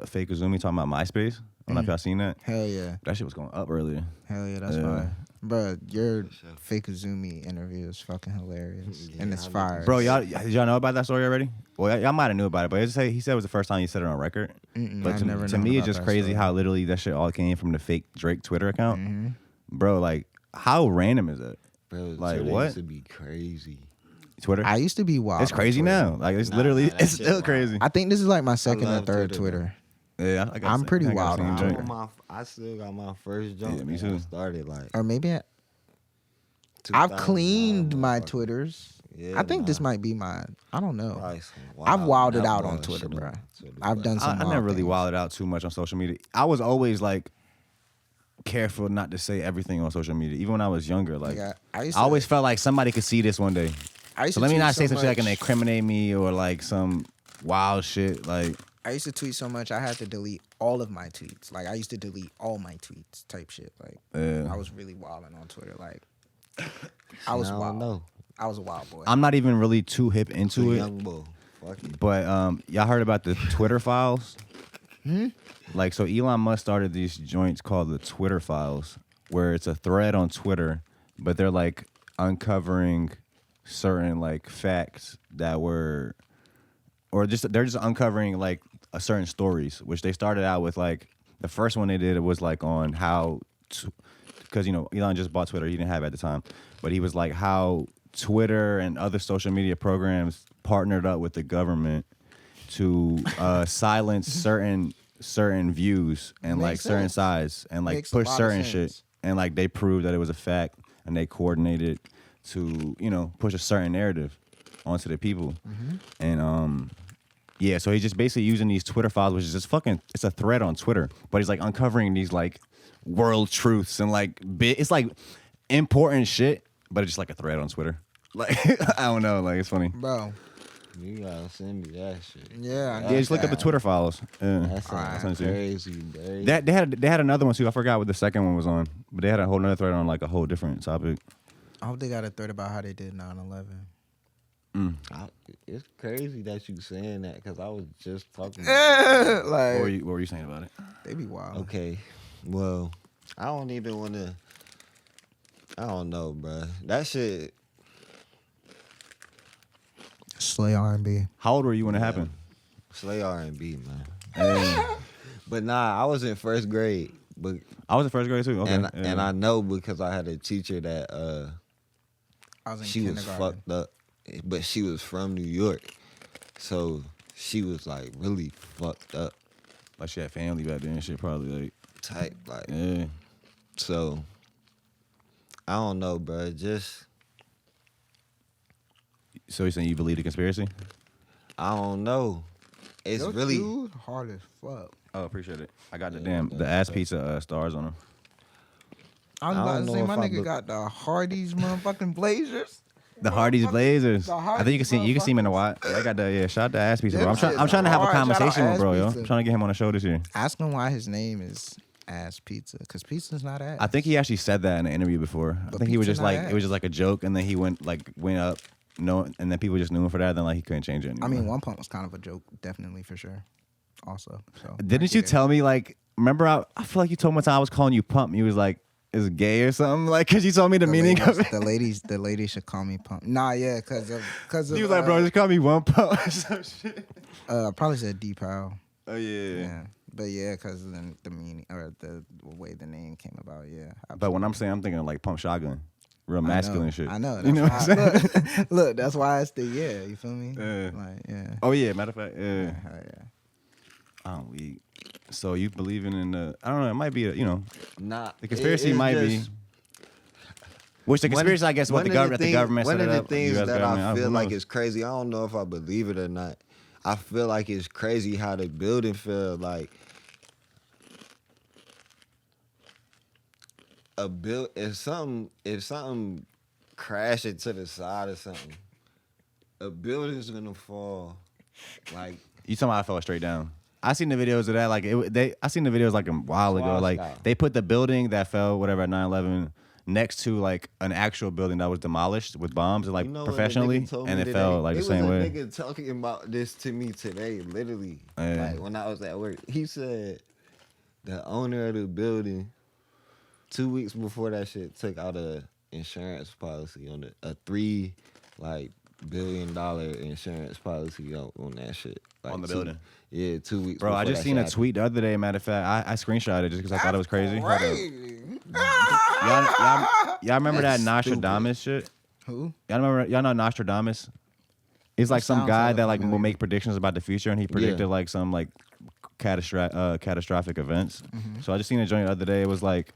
Fake Azumi talking about MySpace. I don't know if y'all seen that. Hell yeah. That shit was going up earlier. Hell yeah, that's fire. Bro, your Fake Azumi interview is fucking hilarious. Yeah, and it's I fire. Bro, did y'all know about that story already? Well, y'all might have knew about it, but he said it was the first time you said it on record. But I've never to known me, it's about just that crazy story. how literally that shit all came from the fake Drake Twitter account. Bro, like, how random is that? Bro, Like, Twitter what? used to be crazy. Twitter? I used to be wild. It's on crazy Twitter. now. Like, it's Nah, literally, that it's shit still wild. crazy. I think this is like my second or love third Twitter, Twitter. Yeah, I'm pretty wild on on Drake. Twitter. I still got my first jump. Yeah, me when too. I started like. Or maybe I've 2009, cleaned my motherfucker. Twitters. Yeah, I think this nah. might be mine. I don't know. Probably some I've wilded that out boy on Twitter, should've- bro. should've I've done some I wild never really things. wilded out too much on social media. I was always like careful not to say everything on social media, even when I was younger. Like Yeah, I always felt like somebody could see this one day. So let me not say some shit that can incriminate me or like some wild shit. Like I used to tweet so much I had to delete all of my tweets. Like I used to delete all my tweets type shit. Like I was really wilding on Twitter. Like I was Now I wild. know. I was a wild boy. I'm not even really too hip into Too it. young boy. Fuck it. But y'all heard about the Twitter files? Like, so Elon Musk started these joints called the Twitter files, where it's a thread on Twitter, but they're like uncovering certain like facts that were, or just they're just uncovering like a certain stories, which they started out with like the first one they did was like on how, because you know Elon just bought Twitter, he didn't have it at the time, but he was like how Twitter and other social media programs partnered up with the government to silence certain views and like Makes certain sense. sides and like Makes a push lot of certain sense. shit, and like they proved that it was a fact, and they coordinated to push a certain narrative onto the people. And yeah, so he's just basically using these Twitter files, which is just it's a thread on Twitter, but he's like uncovering these like world truths and like it's like important shit, but it's just like a thread on Twitter. Like I don't know, like it's funny. Bro. You gotta send me that shit. Yeah, Yeah, just look up the Twitter files. That Alright. sounds crazy, bro. They had another one too. I forgot what the second one was on, but they had a whole other thread on like a whole different topic. I hope they got a thread about how they did 9/11. It's crazy that you saying that because I was just talking. Like, What were you saying about it? they be wild. Okay, well, I don't even want to. I don't know, bro. That shit. Slay R&B. How old were you when it happened? Slay R&B, man. Hey, But nah, I was in first grade, but I was in first grade too. Okay, and I know because I had a teacher that I was in she was kindergarten. fucked up, but she was from New York, so she was like really fucked up like she had family back then and shit, probably like type, like yeah. so. I don't know, bro. Just So you saying you believe the conspiracy? I don't know. It's Your really dude hard as fuck. Oh, appreciate it. I got Yeah, the ass pizza stars on them. I was I about don't to know say if my I nigga got the Hardee's motherfucking Blazers. The Hardee's Blazers. The I think you can see him in the watch. I got the shout out to ass pizza, bro. Them I'm trying to have a shits hard. Shout out conversation with Ass bro, yo. Pizza. I'm trying to get him on the show this year. Ask him why his name is Ass Pizza, because pizza's not ass. I think he actually said that in an interview before. I But think he was pizza just not like ass. it was just like a joke, and then he went up, no, and then people just knew him for that. Then like he couldn't change it anymore. I mean, One Pump was kind of a joke, definitely for sure. Also, so Didn't you tell me like? Remember, I feel like you told me one time I was calling you Pump. You was like, "Is gay or something?" Like, cause you told me the meaning of it. The ladies should call me Pump. Nah, yeah, because of He was like, "Bro, just call me One Pump." or some shit. probably said D Powell. Oh yeah. Yeah, but yeah, because the meaning or the way the name came about. Yeah, But when I'm saying, I'm thinking like Pump Shotgun, real masculine shit. I know. You know what I'm saying? Look, that's why it's the you feel me? Yeah. Like yeah. Oh yeah, matter of fact, yeah. Hell yeah. I'm weak. So you believing in the? I don't know. It might be not. the conspiracy might be. Which the conspiracy, I guess, what the government One set of it the up. things US that government, I who feel like knows? is crazy. I don't know if I believe it or not. I feel like it's crazy how the building felt like if something crash into the side or something, a building's gonna fall. Like You talking about I fell straight down? I seen the videos of that. Like I seen the videos like a while ago. Wild Like style. they put the building that fell, whatever, at 9/11 next to like an actual building that was demolished with bombs, and like you know what the professionally, nigga told and me it today? fell like the same It was way. a nigga talking about this to me today, literally. Yeah. Like when I was at work, he said the owner of the building 2 weeks before that shit took out a insurance policy on a $3 billion insurance policy on that shit. Like On the 2 building? Yeah, 2 weeks. Bro, I before just that seen a shit tweet the other day. Matter of fact, I screenshotted it just because I thought it was crazy. Hold up. Crazy. Y'all remember that That's Nostradamus shit? Who? Y'all know Nostradamus? It's like some Sounds guy hella that like will familiar. make predictions about the future, and he predicted Yeah. like some like catastrophic events. Mm-hmm. So I just seen a joint the other day. It was like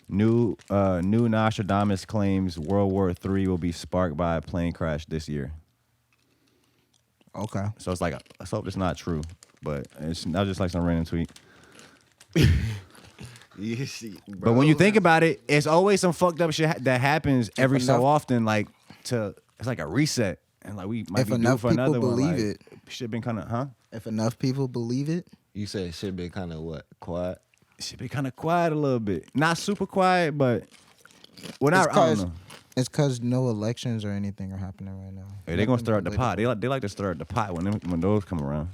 new Nostradamus claims World War III will be sparked by a plane crash this year. Okay. So it's like let's hope it's not true, but that was just like some random tweet. You see, But when you think about it, it's always some fucked up shit that happens every so enough- often. Like it's like a reset, and like we might If be due enough for people another one. believe Like, it. shit been kind of If enough people believe it, you said shit been kind of what quiet. Shit been kind of quiet a little bit. Not super quiet, but well, not, I don't know. it's because no elections or anything are happening right now. Hey, they gonna Nothing stir up the pot. political. They like to stir up the pot when those come around.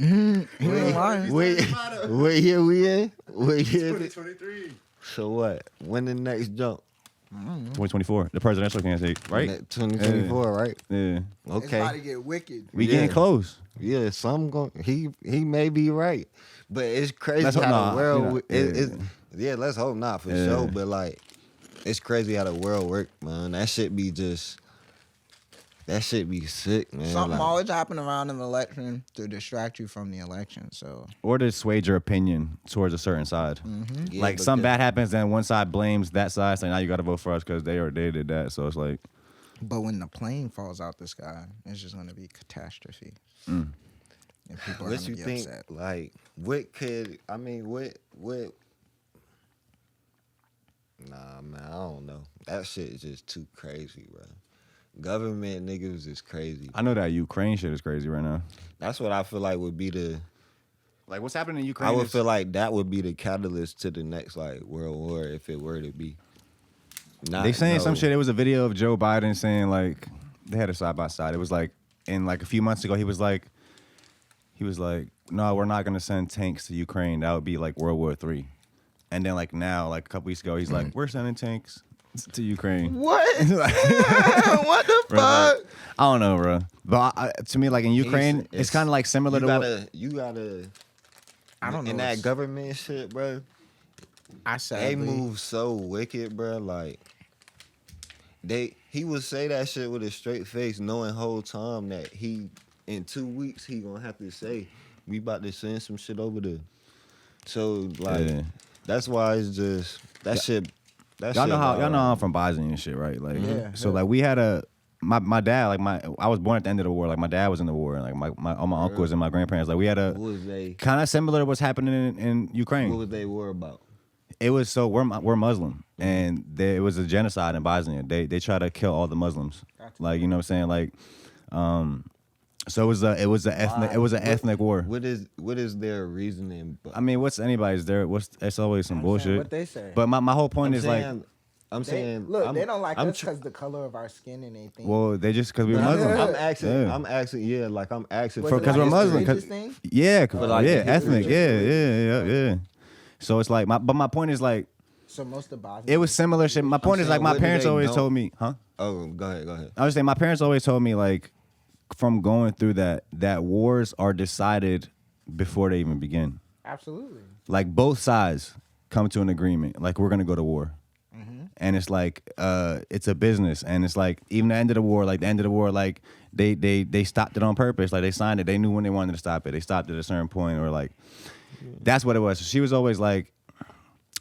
You ain't lying. Wait, here we in? Wait, here. 2023. So what? When the next jump? 2024, the presidential candidate, right? 2024, right? Yeah, It's about to Okay. get wicked. we Yeah. getting close. Yeah, some going. He may be right, but it's crazy Let's hope how not. the world. You know, It's, yeah, let's hope not for Yeah. sure. But like, It's crazy how the world work, man. That shit be sick, man. Something Like, always happen around an election to distract you from the election. So Or to sway your opinion towards a certain side. yeah, Like something because- bad happens, then one side blames that side, saying now you got to vote for us because they did that. So it's like, but when the plane falls out the sky, it's just going to be catastrophe. And people are What going to you be think? upset. Like, what could? I mean, what? Nah, man, I don't know. That shit is just too crazy, bro. Government niggas is crazy. I know that Ukraine shit is crazy right now. That's what I feel like would be the. Like what's happening in Ukraine? I would is- feel like that would be the catalyst to the next like world war if it were to be. Not, They saying some no. shit. It was a video of Joe Biden saying like they had it side by side. It was like in like a few months ago he was like, no, we're not gonna send tanks to Ukraine. That would be like World War III. And then like now, like a couple weeks ago, he's like, we're sending tanks to Ukraine. What? What the Bro, fuck? like, I don't know, bro. But to me, like in Ukraine, it's kind of like similar to what. You gotta. I don't know. In that government shit, bro. I They sadly, move so wicked, bro. Like he would say that shit with a straight face, knowing whole time that he in 2 weeks he gonna have to say we about to send some shit over there. So like Yeah. that's why it's just that shit. That Y'all shit know how wild. I'm from Bosnia and shit, right? Like, Yeah, so yeah. like we had my dad, like I was born at the end of the war. Like my dad was in the war, and like all my uncles and my grandparents. Like we had a What was they? kind of similar to what's happening in Ukraine. What was they war about? It was so we're Muslim, and it was a genocide in Bosnia. They try to kill all the Muslims. Like you know what I'm saying, like, so it was an ethnic war. What is their reasoning? I mean, what's anybody's there? It's always some bullshit. what they say. But my whole point is like, I'm saying, look, they don't like I'm us because the color of our skin and anything. well, they just because we're Muslim. I'm asking. Yeah. I'm asking. Yeah, like I'm asking Was it because like we're a Muslim. religious 'cause- thing? Yeah, For like yeah, the ethnic. history. Yeah. So it's like my point is like So most of Bosnia. it was similar shit. My point is like saying, my what do parents they always don't- told me, huh? Oh, go ahead. I was saying my parents always told me like from going through that wars are decided before they even begin. Absolutely. Like both sides come to an agreement. Like we're gonna go to war. And it's like it's a business, and it's like even the end of the war, like they stopped it on purpose, like they signed it. They knew when they wanted to stop it. They stopped it at a certain point, or like that's what it was. So she was always like,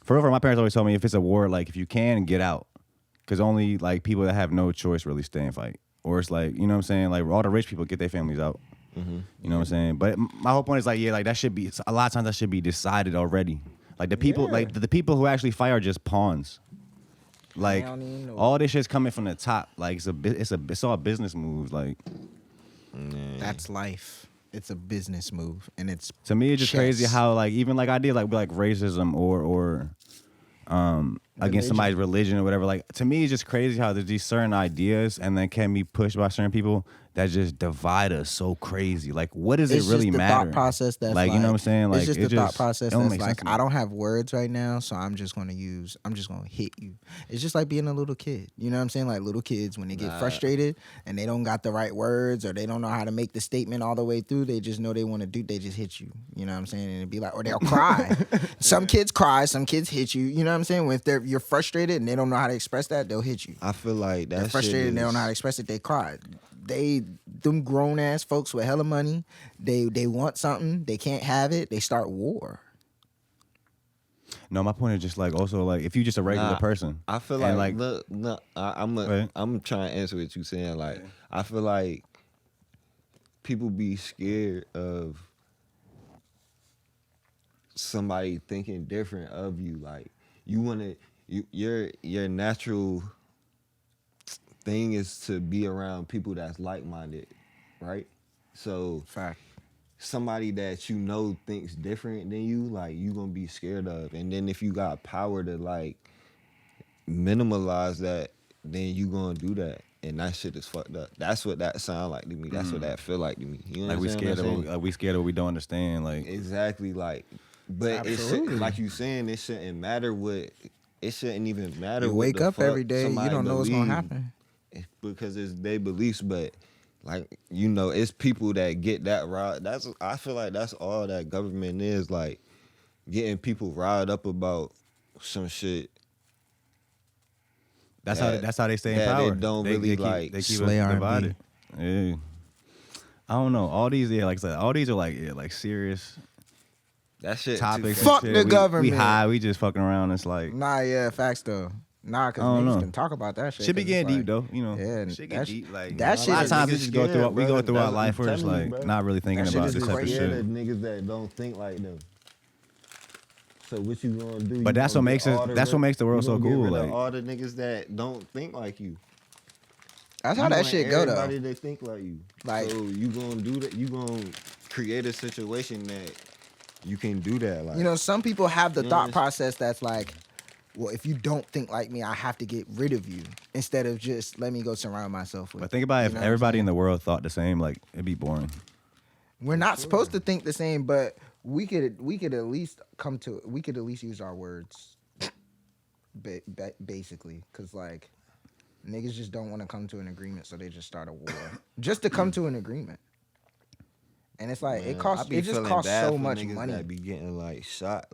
for real, my parents always told me if it's a war, like if you can get out, because only like people that have no choice really stay and fight, or it's like you know what I'm saying, like all the rich people get their families out. You know what I'm saying? But my whole point is like yeah, like that should be a lot of times that should be decided already. Like the people, Yeah. like the people who actually fight are just pawns. Like don't even know. all this shit's coming from the top. Like it's all business moves. Like That's life. It's a business move, and it's to me, it's just chess. crazy how like even like I did like racism or against somebody's religion or whatever. Like to me, it's just crazy how there's these certain ideas and then can be pushed by certain people that just divide us so crazy. Like what does It's it really just the matter? thought process that's like you know what I'm saying? Like it's just it the thought process it don't that's make sense like to me. I don't have words right now, so I'm just gonna hit you. It's just like being a little kid. You know what I'm saying? Like little kids when they get frustrated and they don't got the right words or they don't know how to make the statement all the way through, they just know they want to do. They just hit you. You know what I'm saying? And it'd be like, or they'll cry. Some kids cry. Some kids hit you. You know what I'm saying? When you're frustrated and they don't know how to express that, they'll hit you. I feel like that They're frustrated and they don't know how to express it. They cry. Them grown ass folks with hella money, they want something, they can't have it, they start war. No, my point is just like also like if you just a regular Nah, person. I feel and, like look, no, Right. I'm trying to answer what you saying. Like I feel like people be scared of somebody thinking different of you. Like your natural thing is to be around people that's like minded, right? So Fact. somebody that you know thinks different than you, like you gonna be scared of. And then if you got power to like minimalize that, then you gonna do that. And that shit is fucked up. That's what that sound like to me. That's what that feel like to me. You know Like we what I'm scared saying? of we scared of what we don't understand. Like Exactly. Like, but it Absolutely. should, like you saying, it shouldn't matter what. It shouldn't even matter. You what wake the up fuck every day, you somebody don't know what's gonna believe. happen. Because it's their beliefs, but like you know, it's people that get that riled. I feel like that's all that government is, like getting people riled up about some shit That's how they stay in that power. they don't really like they keep Slay us R&B. divided. Yeah. I don't know. All these, like I said, all these are like serious that shit. topics. Too Fuck and shit. the We government. high. We just fucking around. It's like Nah, yeah, facts though. Nah, I because don't niggas know. can talk about that shit. shit be 'cause getting it's deep though. You know, Yeah, shit that get sh- deep. Like that a shit lot of is- times we niggas just go through. scared, We go bro. through our That's what life. I'm We're just telling you, like bro. not really thinking That shit about is this type of crazy. Scared shit. of niggas that don't think like them. So what you gonna do? But You that's gonna what get makes it- all the that's what rid- makes the world you so gonna get cool, rid of like- all the niggas that don't think like you. That's You how that want shit go though. Everybody that think like you. Like- so you gonna do that? You gonna create a situation that you can do that? Like You know, some people have the You thought understand? process that's like, well, if you don't think like me, I have to get rid of you instead of just let me go surround myself with. But think about you if know what I'm everybody in saying? the world thought the same, like it'd be boring. We're not supposed to think the same, but we could at least use our words, basically, because like niggas just don't want to come to an agreement, so they just start a war just to come to an agreement. And it's like Man, it costs. I be It just feeling costs bad so for much niggas money. That be getting like shot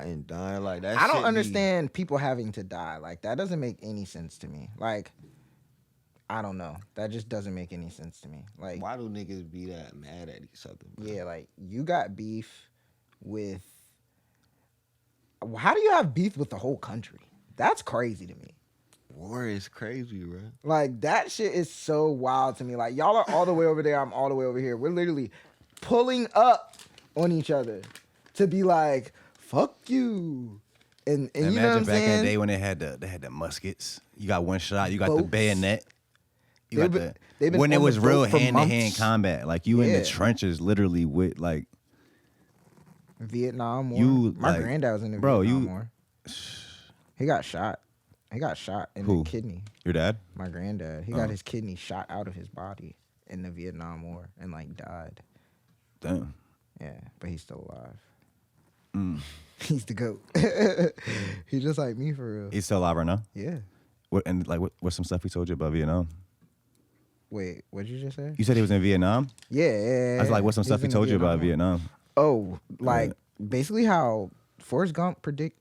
and dying like that. I don't shit be- understand people having to die. Like that doesn't make any sense to me. Like I don't know. That just doesn't make any sense to me. Like Why do niggas be that mad at each other? Bro? yeah, like you got beef with. How do you have beef with the whole country? That's crazy to me. War is crazy, bro. Like that shit is so wild to me. Like y'all are all the way over there. I'm all the way over here. We're literally pulling up on each other to be like, "Fuck you," and you know what Imagine I'm back saying? in the day when they had the muskets. You got one shot. You got the Boats. bayonet. You They've got been- they've been when it on the was real boat for hand to hand months. combat. Like you in Yeah. the trenches, literally with like Vietnam War. You, My like, granddad was in the bro, Vietnam you- War. He got shot. He got shot in Who? the kidney. your dad. My granddad. He got his kidney shot out of his body in the Vietnam War and like died. Damn. Yeah, but he's still alive. Mm. He's the goat. He's just like me for real. He's still alive right now. Yeah. What's some stuff he told you about Vietnam? Wait, what did you just say? You said he was in Vietnam. Yeah. I was like, what's some He stuff was he in the told you about War. Vietnam? Oh, like basically how Forrest Gump did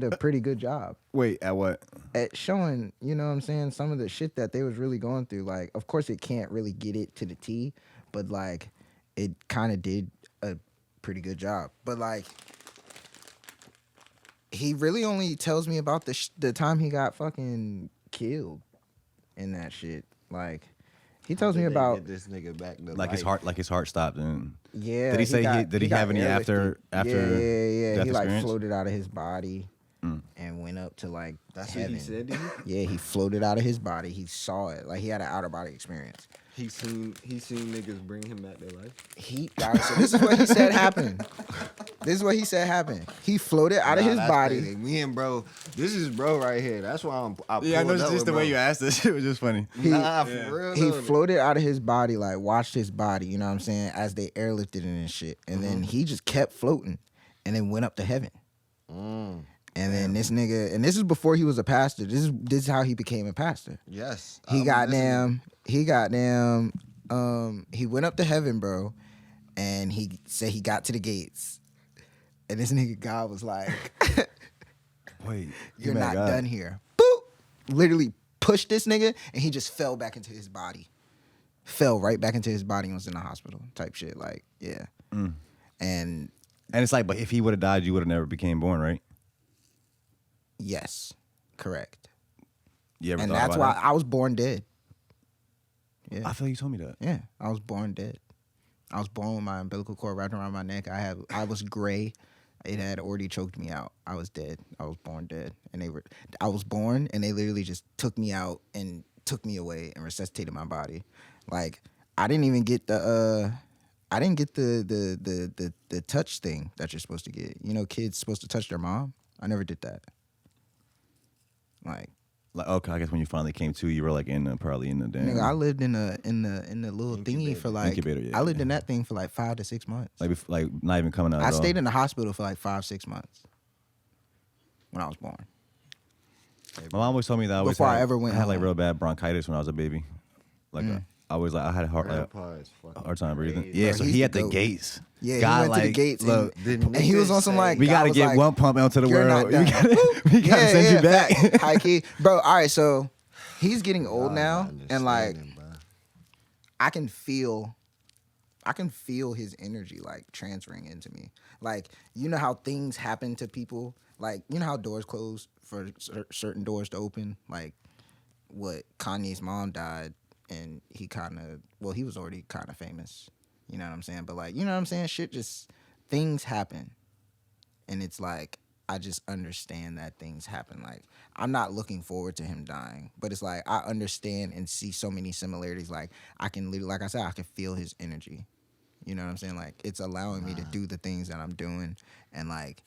a pretty good job Wait, at what? at showing, you know what I'm saying, some of the shit that they was really going through. Like, of course it can't really get it to the T, but like it kind of did a pretty good job. But like he really only tells me about the time he got fucking killed in that shit. Like he tells me How did they about get this nigga back to Like life? his heart stopped and yeah. Did he say got- did he got have any airlifted. after Yeah. death He like experience? floated out of his body Mm. and went up to like That's heaven. what he said to you. Yeah, he floated out of his body. He saw it. Like he had an outer body experience. He seen niggas bring him back to life. So this is what he said happened. This is what he said happened. He floated out of Nah, his that's body. crazy. Me and bro, this is bro right here. That's why I Yeah, I know pulled up just with the bro. way you asked this. It was just funny. Nah, for Yeah. real. He though. floated out of his body, like watched his body, you know what I'm saying, as they airlifted it and shit. And then he just kept floating and then went up to heaven. Mm, And then this nigga, and this is before he was a pastor. This is how he became a pastor. yes. He I'm goddamn, he went up to heaven, bro, and he said he got to the gates. And this nigga God was like, Wait, you're met not God. done here. Boop! Literally pushed this nigga, and he just fell back into his body. Fell right back into his body and was in the hospital type shit. Like, yeah. Mm. And And it's like, but if he would have died, you would have never became born, right? yes, correct. You ever And thought that's about why that? I was born dead. Yeah. I feel like you told me that. Yeah, I was born dead. I was born with my umbilical cord wrapped around my neck. I was gray. It had already choked me out. I was dead. I was born dead. And I was born and they literally just took me out and took me away and resuscitated my body. Like I didn't even get the touch thing that you're supposed to get. You know, kids supposed to touch their mom. I never did that. Like Okay, I guess when you finally came to, you were like probably in the damn. nigga, I lived in the little thingy for like Incubator, yeah, I lived yeah. in that thing for like 5 to 6 months. like not even coming out. I at all. stayed in the hospital for like 5-6 months when I was born. My mom always told me that I always Before I had, ever went I had like home. real bad bronchitis when I was a baby. Like I was like, I had a Grandpa is fucking hard time breathing. crazy. Yeah, Bro, so he's he the at the GOAT. gates. Yeah, God, he went to the gates look, and he was on some like we God gotta was get like, one pump out to the "You're world. not done." We gotta send you back. High key, bro. All right, so he's getting old Y'all now, not and like understanding, bro. I can feel his energy like transferring into me. Like, you know how things happen to people? Like, you know how doors close for certain doors to open? Like, what Kanye's mom died and he was already kind of famous. You know what I'm saying? But like, you know what I'm saying? Things happen. And it's like, I just understand that things happen. Like, I'm not looking forward to him dying, but it's like, I understand and see so many similarities. Like, I can literally, like I said, I can feel his energy. You know what I'm saying? Like, it's allowing me to do the things that I'm doing, and like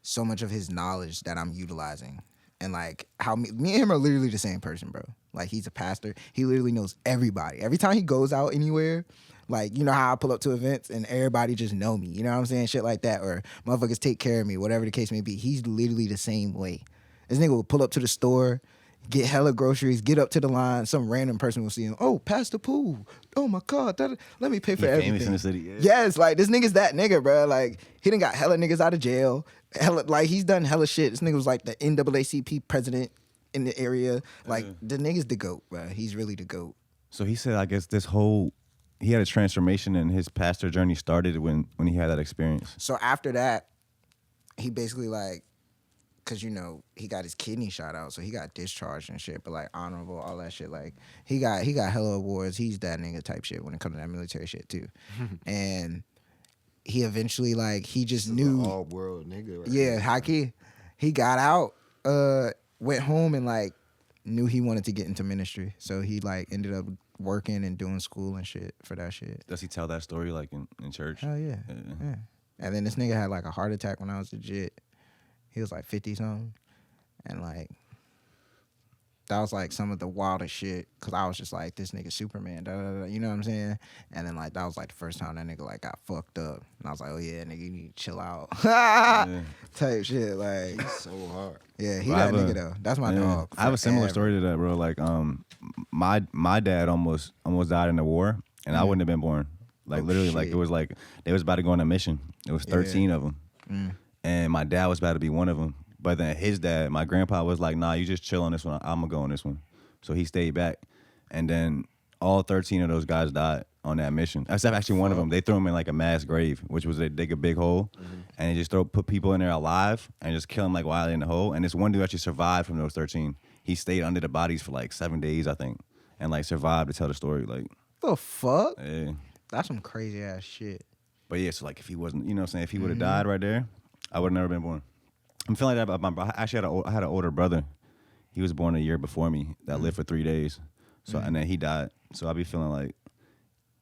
so much of his knowledge that I'm utilizing. And like how me and him are literally the same person, bro. Like, he's a pastor. He literally knows everybody. Every time he goes out anywhere, like, you know how I pull up to events and everybody just know me. You know what I'm saying? Shit like that. Or motherfuckers take care of me, whatever the case may be. He's literally the same way. This nigga will pull up to the store, get hella groceries, get up to the line. Some random person will see him. Oh, Pastor Poole. Oh my God. Let me pay for everything. Famous in the city. Yeah. Yes, like this nigga's that nigga, bro. Like, he done got hella niggas out of jail. Like, he's done hella shit. This nigga was like the NAACP president in the area. Like, the nigga's the GOAT, bro. He's really the GOAT. So he said, I guess he had a transformation and his pastor journey started when he had that experience. So after that, he basically like, cause you know he got his kidney shot out, so he got discharged and shit. But like honorable, all that shit. Like he got hella awards. He's that nigga type shit when it comes to that military shit too. And he eventually like he just knew all world nigga. Right yeah, hockey. He got out, went home and like knew he wanted to get into ministry. So he like ended up working and doing school and shit for that shit. Does he tell that story like in church? Hell yeah. Yeah. And then this nigga had like a heart attack when I was legit. He was like 50 something. And like, that was like some of the wildest shit. Cause I was just like, this nigga Superman, da, da, da, you know what I'm saying? And then like, that was like the first time that nigga like got fucked up. And I was like, oh yeah, nigga, you need to chill out. Type shit. Like, He's so hard. yeah, he that nigga though. That's my dog. I have a similar forever. story to that, bro. Like, my dad almost died in the war, and I wouldn't have been born. Like, literally, like, shit. it was like they was about to go on a mission. It was 13 of them, and my dad was about to be one of them. But then his dad, my grandpa, was like, nah, you just chill on this one. I'm gonna go on this one. So he stayed back, and then all 13 of those guys died on that mission. Except actually one of them. They threw him in like a mass grave, which was they dig a big hole, and they just put people in there alive and just kill them like while they're in the hole. And this one dude actually survived from those 13. He stayed under the bodies for like 7 days, I think, and like survived to tell the story. Like, The fuck? yeah. That's some crazy ass shit. But yeah, so like if he wasn't, you know what I'm saying, if he would have died right there, I would have never been born. I'm feeling like that about my brother. I actually had an older brother. He was born a year before me that lived for 3 days. So and then he died. So I'd be feeling like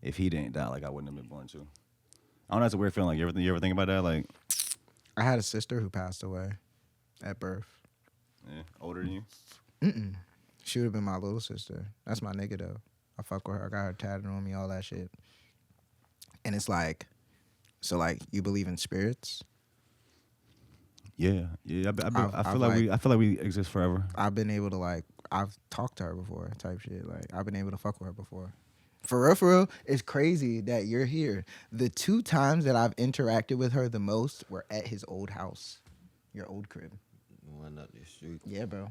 if he didn't die, like I wouldn't have been born too. I don't know, it's a weird feeling. Like you ever think about that? Like, I had a sister who passed away at birth. yeah, older than you? She would have been my little sister. That's my nigga though. I fuck with her. I got her tatted on me, all that shit. And it's like, so like, you believe in spirits? Yeah. I feel like we exist forever. I've been able to like, I've talked to her before, type shit. Like, I've been able to fuck with her before. For real, it's crazy that you're here. The 2 times that I've interacted with her the most were at his old house, your old crib. One up the street. Yeah, bro.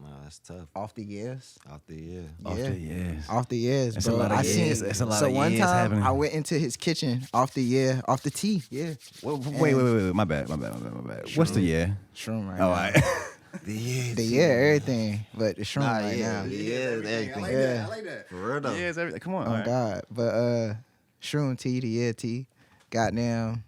Nah, that's tough. Off the years. Out there, yeah. Off the years. Off the years, It's bro. a lot of I years. seen. It's a lot so of one years time happening. I went into his kitchen off the tea. Yeah. Wait. My bad. What's the year? Shroom right Oh, now. all right. The year, everything, but the shroom right now. Everything. Yeah. I like that. For real though. Yeah, it's everything. Come on. Oh all right. God, but shroom tea, the year tea. Goddamn,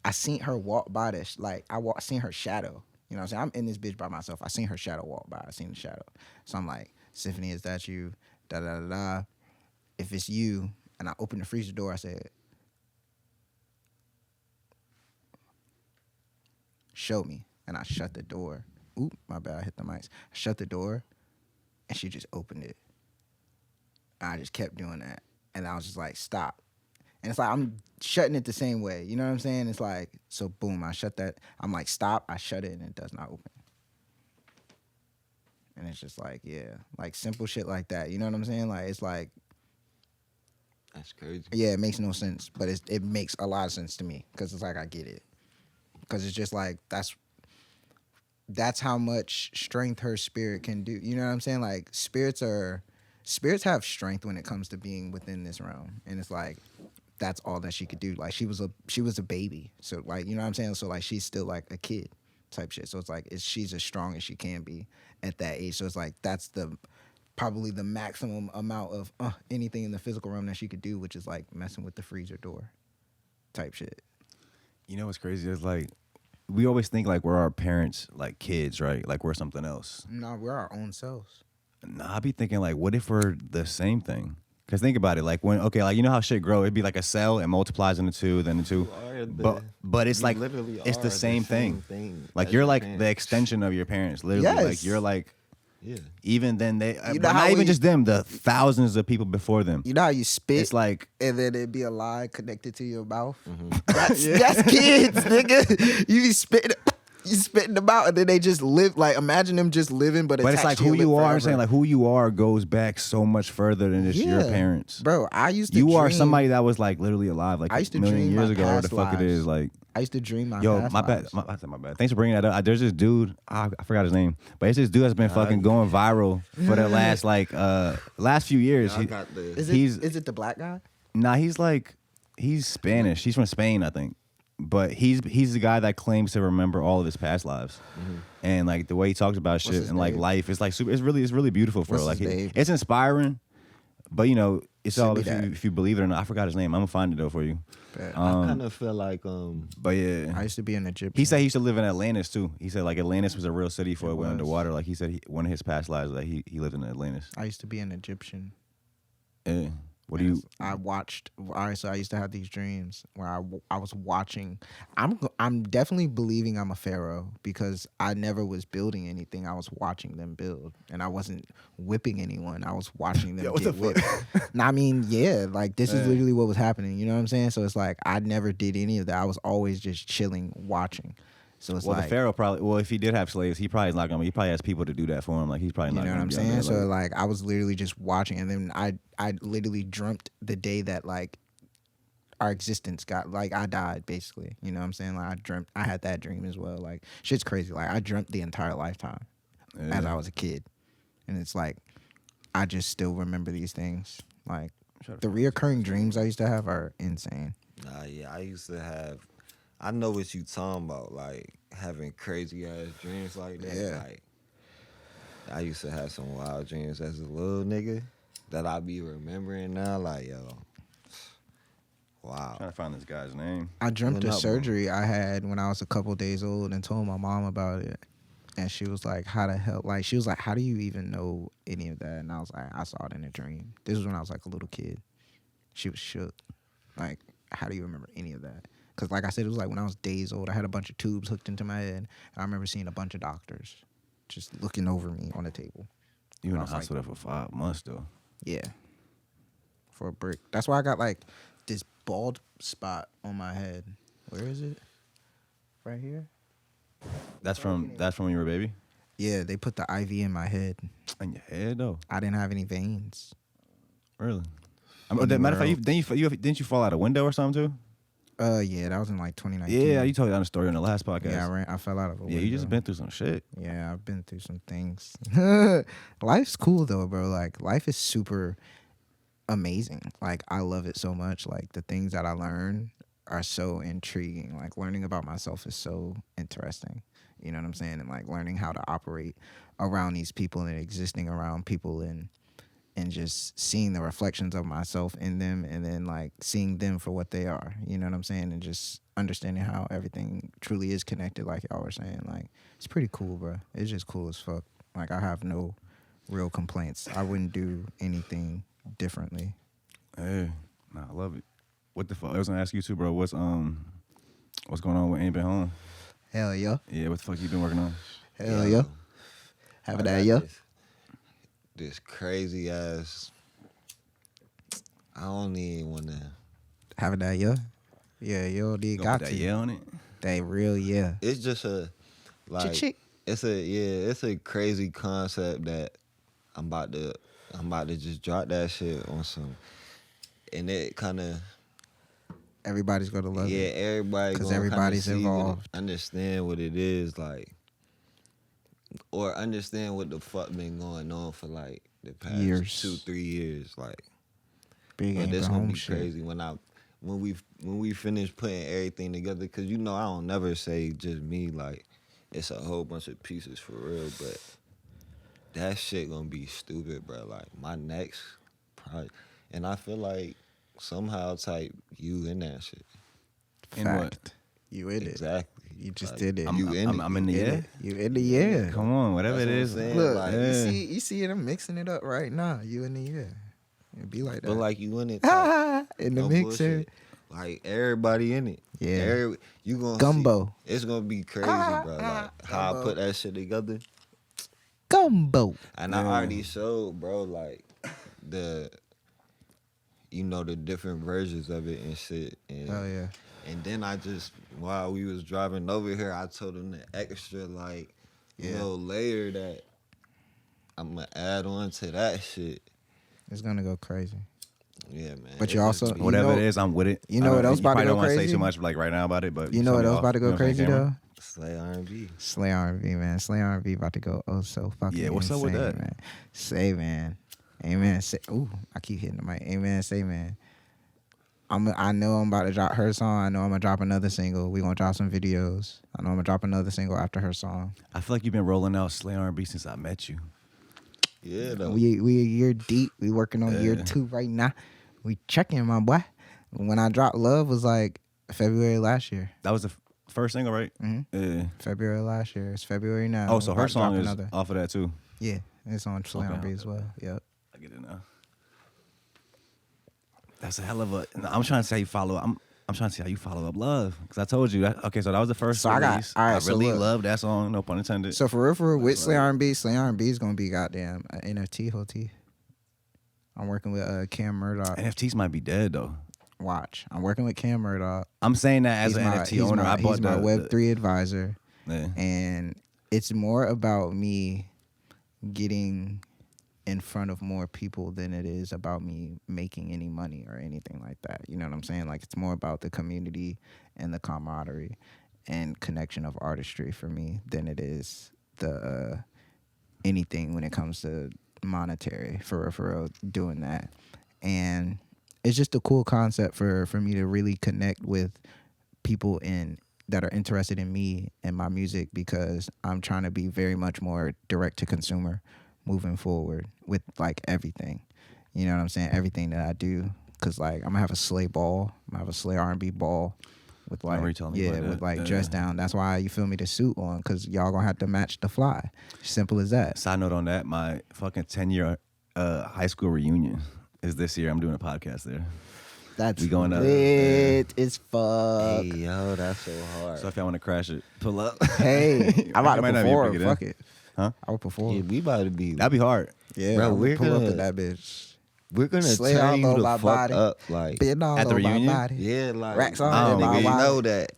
I seen her walk by this. Like seen her shadow. You know what I'm saying? I'm in this bitch by myself. I seen her shadow walk by. I seen the shadow. So I'm like, Symphony, is that you? Da da da da. If it's you, and I opened the freezer door, I said, show me. And I shut the door. Oop, my bad, I hit the mics. I shut the door, and she just opened it. And I just kept doing that. And I was just like, stop. And it's like, I'm shutting it the same way. You know what I'm saying? It's like, so boom, I shut that. I'm like, stop. I shut it, and it does not open. And it's just like, yeah, like simple shit like that. You know what I'm saying? Like, it's like, That's crazy. Yeah, it makes no sense, but it makes a lot of sense to me because it's like I get it. Because it's just like that's how much strength her spirit can do. You know what I'm saying? Like spirits have strength when it comes to being within this realm, and it's like that's all that she could do. Like she was a baby, so like you know what I'm saying. So like she's still like a kid type shit. So it's like she's as strong as she can be at that age. So it's like that's probably the maximum amount of anything in the physical realm that she could do, which is like messing with the freezer door type shit. You know what's crazy is like we always think like we're our parents like kids, right? Like we're something else. No, we're our own selves. Nah, I be thinking like, what if we're the same thing? Cause think about it, like like you know how shit grow, it'd be like a cell, it multiplies into two, then into two. But it's like it's the same thing. Like you're like the extension of your parents, literally. Yes. Like you're like. Yeah. Even then, not even just them, the thousands of people before them. You know how you spit? It's like, and then it'd be a line connected to your mouth. Mm-hmm. That's kids, nigga. You be spitting them out, and then they just live. Like imagine them just living, but it's like who you are. I'm saying like who you are goes back so much further than just your parents, bro. I used to. You are somebody that was like literally alive, like I used to a million dream years my ago, or the past fuck it is. Like I used to dream my yo, past my bad, lives. my bad. Thanks for bringing that up. There's this dude, I forgot his name, but it's this dude that's been fucking going viral for the last last few years. Is it the black guy? Nah, he's Spanish. He's from Spain, I think. But he's the guy that claims to remember all of his past lives, and like the way he talks about shit and like life, it's like super. It's really beautiful for like it's inspiring. But you know, it's all if you believe it or not. I forgot his name. I'm gonna find it though for you. I kind of feel like But yeah, I used to be an Egyptian. He said he used to live in Atlantis too. He said like Atlantis was a real city before it went underwater. Like he said one of his past lives that he lived in Atlantis. I used to be an Egyptian. Yeah. What do you? I watched. All right, so I used to have these dreams where I was watching. I'm definitely believing I'm a pharaoh because I never was building anything. I was watching them build, and I wasn't whipping anyone. I was watching them get whipped. And I mean, yeah, like this is literally what was happening. You know what I'm saying? So it's like I never did any of that. I was always just chilling, watching. So it's the pharaoh probably. Well, if he did have slaves, he probably is not gonna. He probably has people to do that for him. Like he's probably not. You know gonna what I'm saying? So like I was literally just watching, and then I literally dreamt the day that like our existence got like I died basically. You know what I'm saying? Like I had that dream as well. Like shit's crazy. Like I dreamt the entire lifetime as I was a kid, and it's like I just still remember these things. Like the reoccurring dreams I used to have are insane. Yeah, I used to have. I know what you talking about, like having crazy ass dreams like that. Yeah. Like I used to have some wild dreams as a little nigga that I be remembering now. Like yo, wow. I'm trying to find this guy's name. I dreamt a surgery I had when I was a couple days old and told my mom about it, and she was like, "How the hell?" Like she was like, "How do you even know any of that?" And I was like, "I saw it in a dream." This was when I was like a little kid. She was shook. Like, how do you remember any of that? Because like I said, it was like when I was days old. I had a bunch of tubes hooked into my head. And I remember seeing a bunch of doctors just looking over me on the table. You were in the hospital for 5 months though. Yeah. For a brick. That's why I got like this bald spot on my head. Where is it? Right here? That's from when you were a baby? Yeah, they put the IV in my head. In your head though? I didn't have any veins. Really? Matter of fact, didn't you fall out a window or something too? Yeah, that was in like 2019. Yeah, you told that story on the last podcast. Yeah, I fell out of a window. Yeah, you just been through some shit. Yeah, I've been through some things. Life's cool though, bro. Like life is super amazing. Like I love it so much. Like the things that I learn are so intriguing. Like learning about myself is so interesting. You know what I'm saying? And like learning how to operate around these people and existing around people and just seeing the reflections of myself in them and then like seeing them for what they are, you know what I'm saying? And just understanding how everything truly is connected, like y'all were saying. Like, it's pretty cool, bro. It's just cool as fuck. Like, I have no real complaints. I wouldn't do anything differently. Hey, nah, I love it. What the fuck? I was gonna ask you too, bro. What's going on with Aintbeenhome? Hell yeah. Yeah, what the fuck you been working on? Hell yeah. Have that, yeah. This crazy ass. I don't even want to. Have that, yeah. Yeah, yo, they got that to. yeah on it. They real, yeah. It's just a like. Chick. It's a crazy concept that I'm about to just drop that shit on some. and it kind of Everybody's gonna love yeah, it. everybody 'Cause gonna everybody's kinda see involved. understand what it is like, or understand what the fuck been going on for like the past Years. 2-3 years. Like, Big but this gonna Aintbeenhome be shit. crazy when we finish putting everything together. Cause you know I don't never say just me. Like, it's a whole bunch of pieces for real, but that shit gonna be stupid, bro. Like my next project, and I feel like somehow type you in that shit. In Fact. what? You in it. Exactly. You just Like, did it. You in it. I'm in the You in yeah. it. You in the yeah. Come on, whatever That's it what I'm is. saying. Look, like, yeah. you see it. I'm mixing it up right now. You in the yeah. It be like that. But like you in it. Type. in the No mixer. bullshit. Like everybody in it. Yeah. You gonna Gumbo. See, it's gonna be crazy, bro. Like how I Gumbo. put that shit together. Gumbo. And I already showed, bro, like the different versions of it and shit. And, Oh yeah. And then I just, while we was driving over here, I told him the extra like little layer that I'm gonna add on to that shit. It's gonna go crazy. Yeah, man. But It you just also- be- Whatever know- it is, I'm with it. you know what else you about to probably go don't want to say crazy? too much like right now about it, but You know what show me else off. about to You go know what I'm crazy saying, camera? though? Slay R&B. Slay R&B, man. Slay R&B about to go so fucking Yeah, what's up with insane, that? man. Say, man. Amen. Say, ooh, I keep hitting the mic. Amen. Say, man. I know I'm about to drop her song. I know I'm gonna drop another single. We gonna drop some videos. I know I'm gonna drop another single after her song. I feel like you've been rolling out Slay R&B since I met you. Yeah, though. We a year deep. We working on year 2 right now. We checking, my boy. When I dropped Love was like February last year. That was the first single, right? Mm-hmm. Yeah. February last year. It's February now. Oh, so About her to drop song is another. off of that too. Yeah, it's on Slay Okay, R&B as okay. well. Yep. I get it now. That's a hell of a. I'm trying to say you follow. I'm trying to see how you follow up Love, because I told you that. Okay, so that was the first So I got- release. all right, I so really look. love that song. No pun intended. So for real, with That's Slay right. R&B is gonna be goddamn NFT HOT. I'm working with Cam Murdoch. NFTs might be dead though. Watch, I'm working with Cam Murdoch. I'm saying that as an NFT owner. I bought he's my Web3 advisor, yeah. and it's more about me getting in front of more people than it is about me making any money or anything like that. You know what I'm saying? Like, it's more about the community and the camaraderie and connection of artistry for me than it is the anything when it comes to monetary for real doing that. And it's just a cool concept for me to really connect with people that are interested in me and my music, because I'm trying to be very much more direct to consumer moving forward with like everything. You know what I'm saying? Everything that I do. Cause like I'm gonna have a Slay ball. I'm gonna have a Slay R&B ball with like remember you telling me about with that. like Yeah. dress down. That's why you feel me the suit on, cause y'all gonna have to match the fly. Simple as that. Side note on that, my fucking 10-year high school reunion is this year. I'm doing a podcast there. That's We going up. lit as fuck. Hey, yo, that's so hard. So if y'all want to crash it, pull up. Hey, I'm about to Might not be able to perform. get in. Fuck it. Huh? I will perform. Yeah, we about to be. That'd be hard. Yeah, Bro, bro, we're pull up gonna- in that bitch. We're gonna Slay all turn you over the my fuck body. up, like Been all At the over my reunion? body. yeah, like Racks on Oh, in my nigga, you wallet. know that.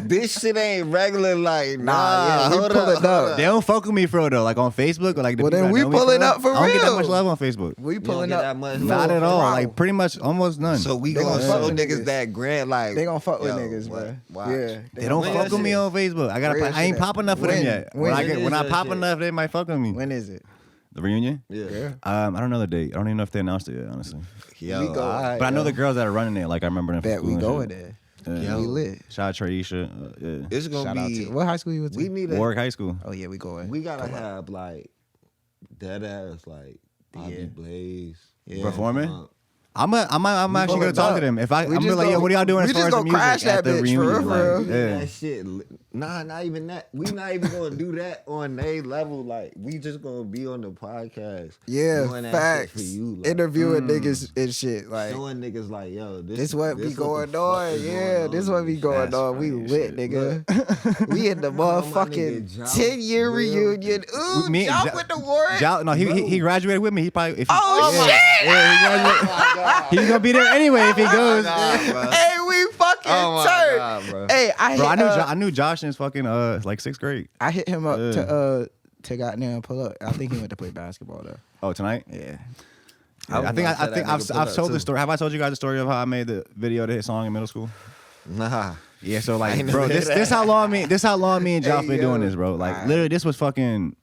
This shit ain't regular, like Nah, yeah, we hold pull up, it up. They don't fuck with me for real though. Like on Facebook or like the Well, people then I we know me pulling up for I don't get that real. much love on Facebook. We You don't pulling get up. that much Not love. at all. Wow. Like pretty much almost none. So we They gonna gonna fuck show with niggas niggas. that grant, like They gonna fuck with yo, niggas, what? bro. Watch. Yeah, They don't When fuck is with me it? on Facebook. Real I ain't shit. pop enough for When? them yet. When When I is pop that enough, they might fuck with me. When is it? The reunion? Yeah. I don't know the date. I don't even know if they announced it yet, honestly. Yo, We go. alright, But I know yo. the girls that are running it. Like I remember them. from Bet we school going and shit. there. Yeah. We lit. Shout out Traisha. Yeah. It's gonna Shout out be. to what high school you went to? We need a. Warwick High School. Oh yeah, we going. We gotta have like dead ass like Bobby Yeah. Blaze. Yeah. Performing? I'm actually pull gonna it talk up. to them. If I'm We gonna be just like, yo, gonna- what are y'all doing we as far just as the gonna music crash that at the bitch, for reunion? real, for Like, real. yeah. That shit. Nah, not even that. We not even gonna do that on a level. Like we just gonna be on the podcast. Yeah, doing that facts. shit for you. Like, Interviewing niggas and shit. Like showing niggas like, yo, this what be the going fuck on. is Yeah, going this what be Bitch. going That's on. We funny lit, shit. nigga. We in the my nigga motherfucking Joe 10-year Will. reunion. Ooh, Me- Joe Jo- with the warrant. No, he graduated with me. He probably. If he, Oh, yeah, shit! Yeah, he graduated. He's gonna be there anyway if he goes. God, bro. Hey, we fucking Oh my turned. God, bro. Hey, Bro, I I knew Josh in fucking like 6th grade. I hit him up Yeah. to goddamn pull up. I think he went to play basketball though. Oh, tonight? Yeah. I think I've told the story. Have I told you guys the story of how I made the video to his song in middle school? Nah. Yeah, so I like, ain't bro, never this heard this that. how long me and Joff been doing this, bro. Like, Alright. literally, this was fucking.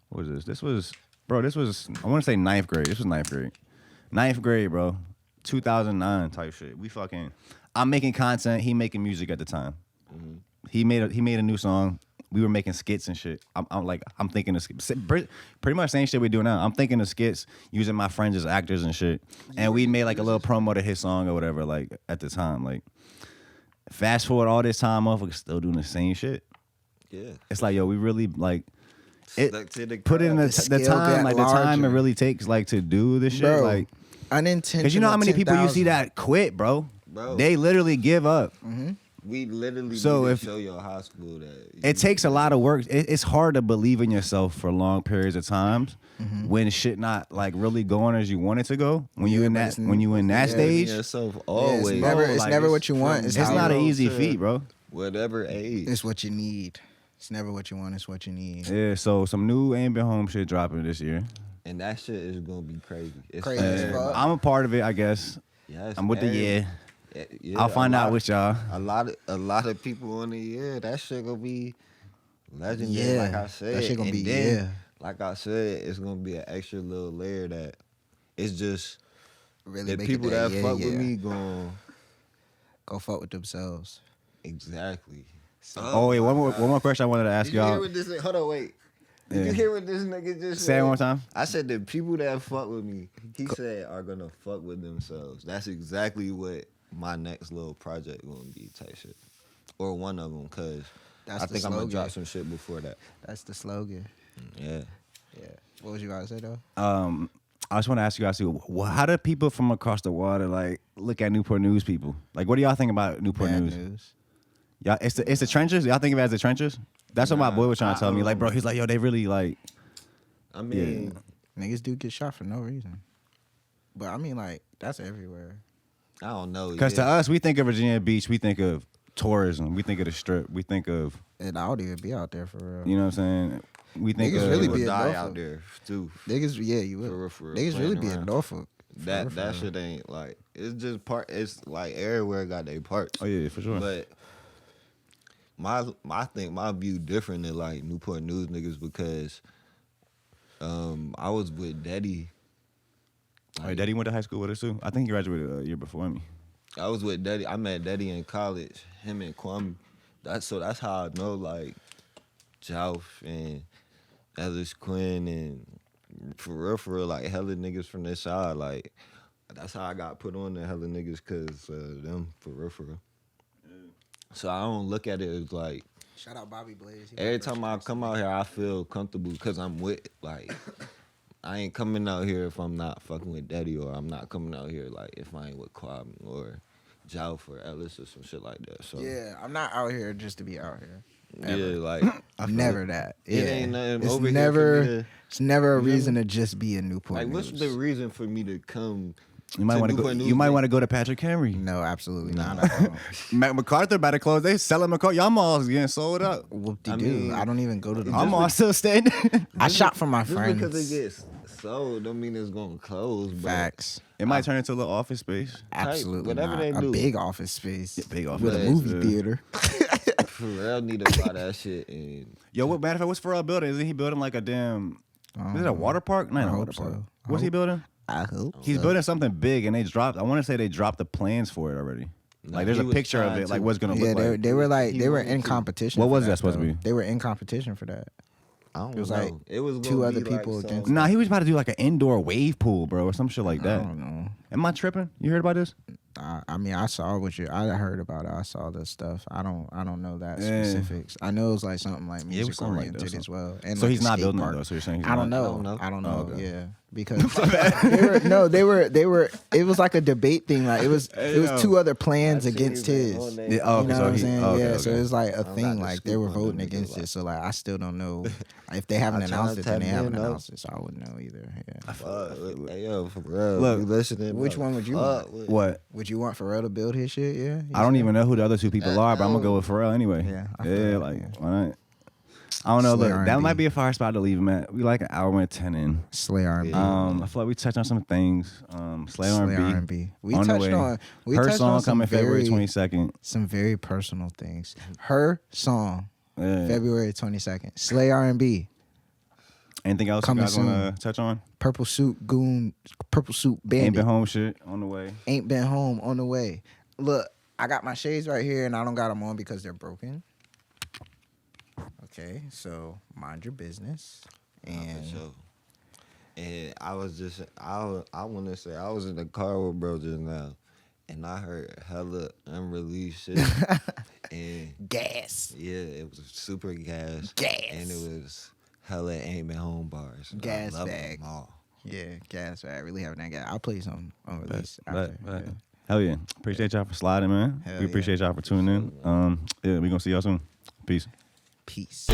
What was this? This was I want to say ninth grade. This was ninth grade. Ninth grade, bro. 2009 type shit. I'm making content. He making music at the time. Mm-hmm. He made a new song. We were making skits and shit. I'm thinking of skits. Pretty much same shit we do now. I'm thinking of skits using my friends as actors and shit. And we made like a little promo to his song or whatever, like at the time. Like, fast forward all this time off, we're still doing the same shit. Yeah. It's like, yo, we really like it. Stuck to the Put it in craft. the skill time, got like the time it larger. really takes, like to do this shit, Bro, like. unintentional. Because you know how many people you see 10,000. that quit, bro? Bro. They literally give up. We literally So need if- to show your high school that It takes a lot of work. It's hard to believe in yourself for long periods of times when shit not like really going as you want it to go. When you in but that it's- when you in that believe in stage, yourself Yeah, always. it's never, it's like, never it's what you want. from- It's, it's how not you- an easy to- feat, bro. Whatever age. It's what you need. It's never what you want. It's what you need. Yeah. So some new Aintbeenhome shit dropping this year. And that shit is gonna be crazy. It's Crazy as fair. fuck. I'm a part of it, I guess. Yes, I'm with the every- yeah. Yeah, I'll find out with y'all. A lot of people on the year. That shit gonna be legendary. Yeah, Like I said, that shit gonna and be then, yeah. Like I said, it's gonna be an extra little layer that it's just Really the make people it that yeah, fuck yeah. with me going Go fuck with themselves. exactly. Oh wait, one more question I wanted to ask Did you hear y'all. what this? Hold on, wait. Did Yeah. you hear what this nigga just Say said? it one more time. I said the people that fuck with me, he said, are gonna fuck with themselves. That's exactly what my next little project gonna be, type shit, or one of them, cause That's I the think I'm gonna slogan. drop some shit before that. That's the slogan. Yeah. Yeah. What was you about to say though? I just want to ask you guys too. How do people from across the water like look at Newport News people? Like, what do y'all think about Newport Bad News? news. Y'all, it's the trenches. Y'all think of it as the trenches? That's what my boy was trying to tell me. Like, bro, he's like, yo, they really like. I mean, Niggas do get shot for no reason. But I mean, like, that's everywhere. I don't know. Because to yeah. us, we think of Virginia Beach, we think of tourism, we think of the Strip, we think of, And I would even be out there for real. you know what I'm saying? We think Niggas of really You be would in die Norfolk. out there too. Niggas, yeah, you would. For real, Niggas really playing be in around. Norfolk. That For real. shit ain't like it's just part. It's like everywhere got their parts. Oh yeah, for sure. But I think my view different than like Newport News niggas because I was with Daddy. All right, Daddy went to high school with us too. I think he graduated a year before me. I was with Daddy. I met Daddy in college. Him and Kwame. That's how I know like Jowf and Ellis Quinn and for real, like hella niggas from this side. Like that's how I got put on the hella niggas cause them for real. So I don't look at it as like Shout out Bobby Blaze. every time I come out here, I feel comfortable because I'm with like. I ain't coming out here if I'm not fucking with Daddy, or I'm not coming out here like if I ain't with Kwame or Jowf or Ellis or some shit like that. So Yeah, I'm not out here just to be out here. yeah, like Never that. It Yeah. ain't nothing It's over never, here for me to. it's never a You know? reason to just be in Newport Like, what's News. the reason for me to come? You might To want to go. Newport News, You might man. want to go to Patrick Henry. No, absolutely not. I don't. Mac MacArthur about to close. They selling MacArthur. Y'all malls getting sold up. Whoop-de-doo. mean, I don't even go to the Our mall. mall still staying. I shop for my Just friends. because it gets sold, don't mean it's gonna close. But Facts. It might turn into a little office space. Absolutely whatever not. they A do. big office space. Big office With a space, movie yeah. theater. for real, need to buy that shit. And Yo, what matter of fact? What's Pharrell building? Isn't he building like a damn? Is it a water park? No, I not a hope water park. so. I What's he hope- building? I hope. He's building something big, and they dropped. I want to say they dropped the plans for it already. Nah, Like there's he a was picture of trying it, like to- what's gonna Yeah, look like. they were like He they were wanted in to. competition. What for was that supposed to though. be? They were in competition for that. I don't It was know. like it was two gonna other be like people some- against- Nah, he was about to do like an indoor wave pool, bro, or some shit like I that. don't know. Am I tripping? You heard about this? I mean, I saw what you. I heard about it. I saw the stuff. I don't know that Yeah. specifics. I know it was like something like Yeah, it was music something like that, oriented as well. And So like he's a not skate building park. it though. So you're saying he's I don't not? know. I don't know. Oh, okay. Yeah, because they were. It was like a debate thing. Like it was yo. two other plans I seen against him his. on there. Yeah, oh, You know so what I'm he- saying? okay, Yeah, so okay. it's like a I'm thing. not Like the they were scoop on voting them against niggas, it. So like I still don't know if they haven't I try announced to it. Then they tap haven't in, though. announced it. So I wouldn't know either. Yeah. Fuck, hey, yo, for real. Look, you listening? which bro. one would you Fuck, want? What? Would you want Pharrell to build his shit? Yeah. I don't even know who the other two people are, but I'm gonna go with Pharrell anyway. Yeah, I feel Yeah, that, like yeah. why not? I don't know. Slay Look, that R&B. might be a fire spot to leave him at. We like an hour and 10 in. Slay R&B. Yeah. I feel like we touched on some things. Slay Slay R&B. R&B. We on the touched way. on Her touched song on some coming February very- 22nd. Some very personal things. Her song, Yeah. February 22nd. Slay R&B. Anything else Coming you guys want soon. to touch on? Purple Suit Goon. Purple Suit Bandit. Aintbeenhome shit on the way. Ain't Been Home on the way. Look, I got my shades right here, and I don't got them on because they're broken. Okay, so mind your business. Nah, And for sure. And I was just, I want to say, I was in the car with bro just now, and I heard hella unreleased shit. And gas. yeah, it was super gas. Gas. And it was hella Ain't Been Home bars. And Gas I love bag. them all. Yeah, gas. I really having that gas. I'll play some unreleased after. But, Yeah. hell yeah. Appreciate y'all for sliding, man. Hell We appreciate y'all for tuning in. Yeah, we going to see y'all soon. Peace. Peace.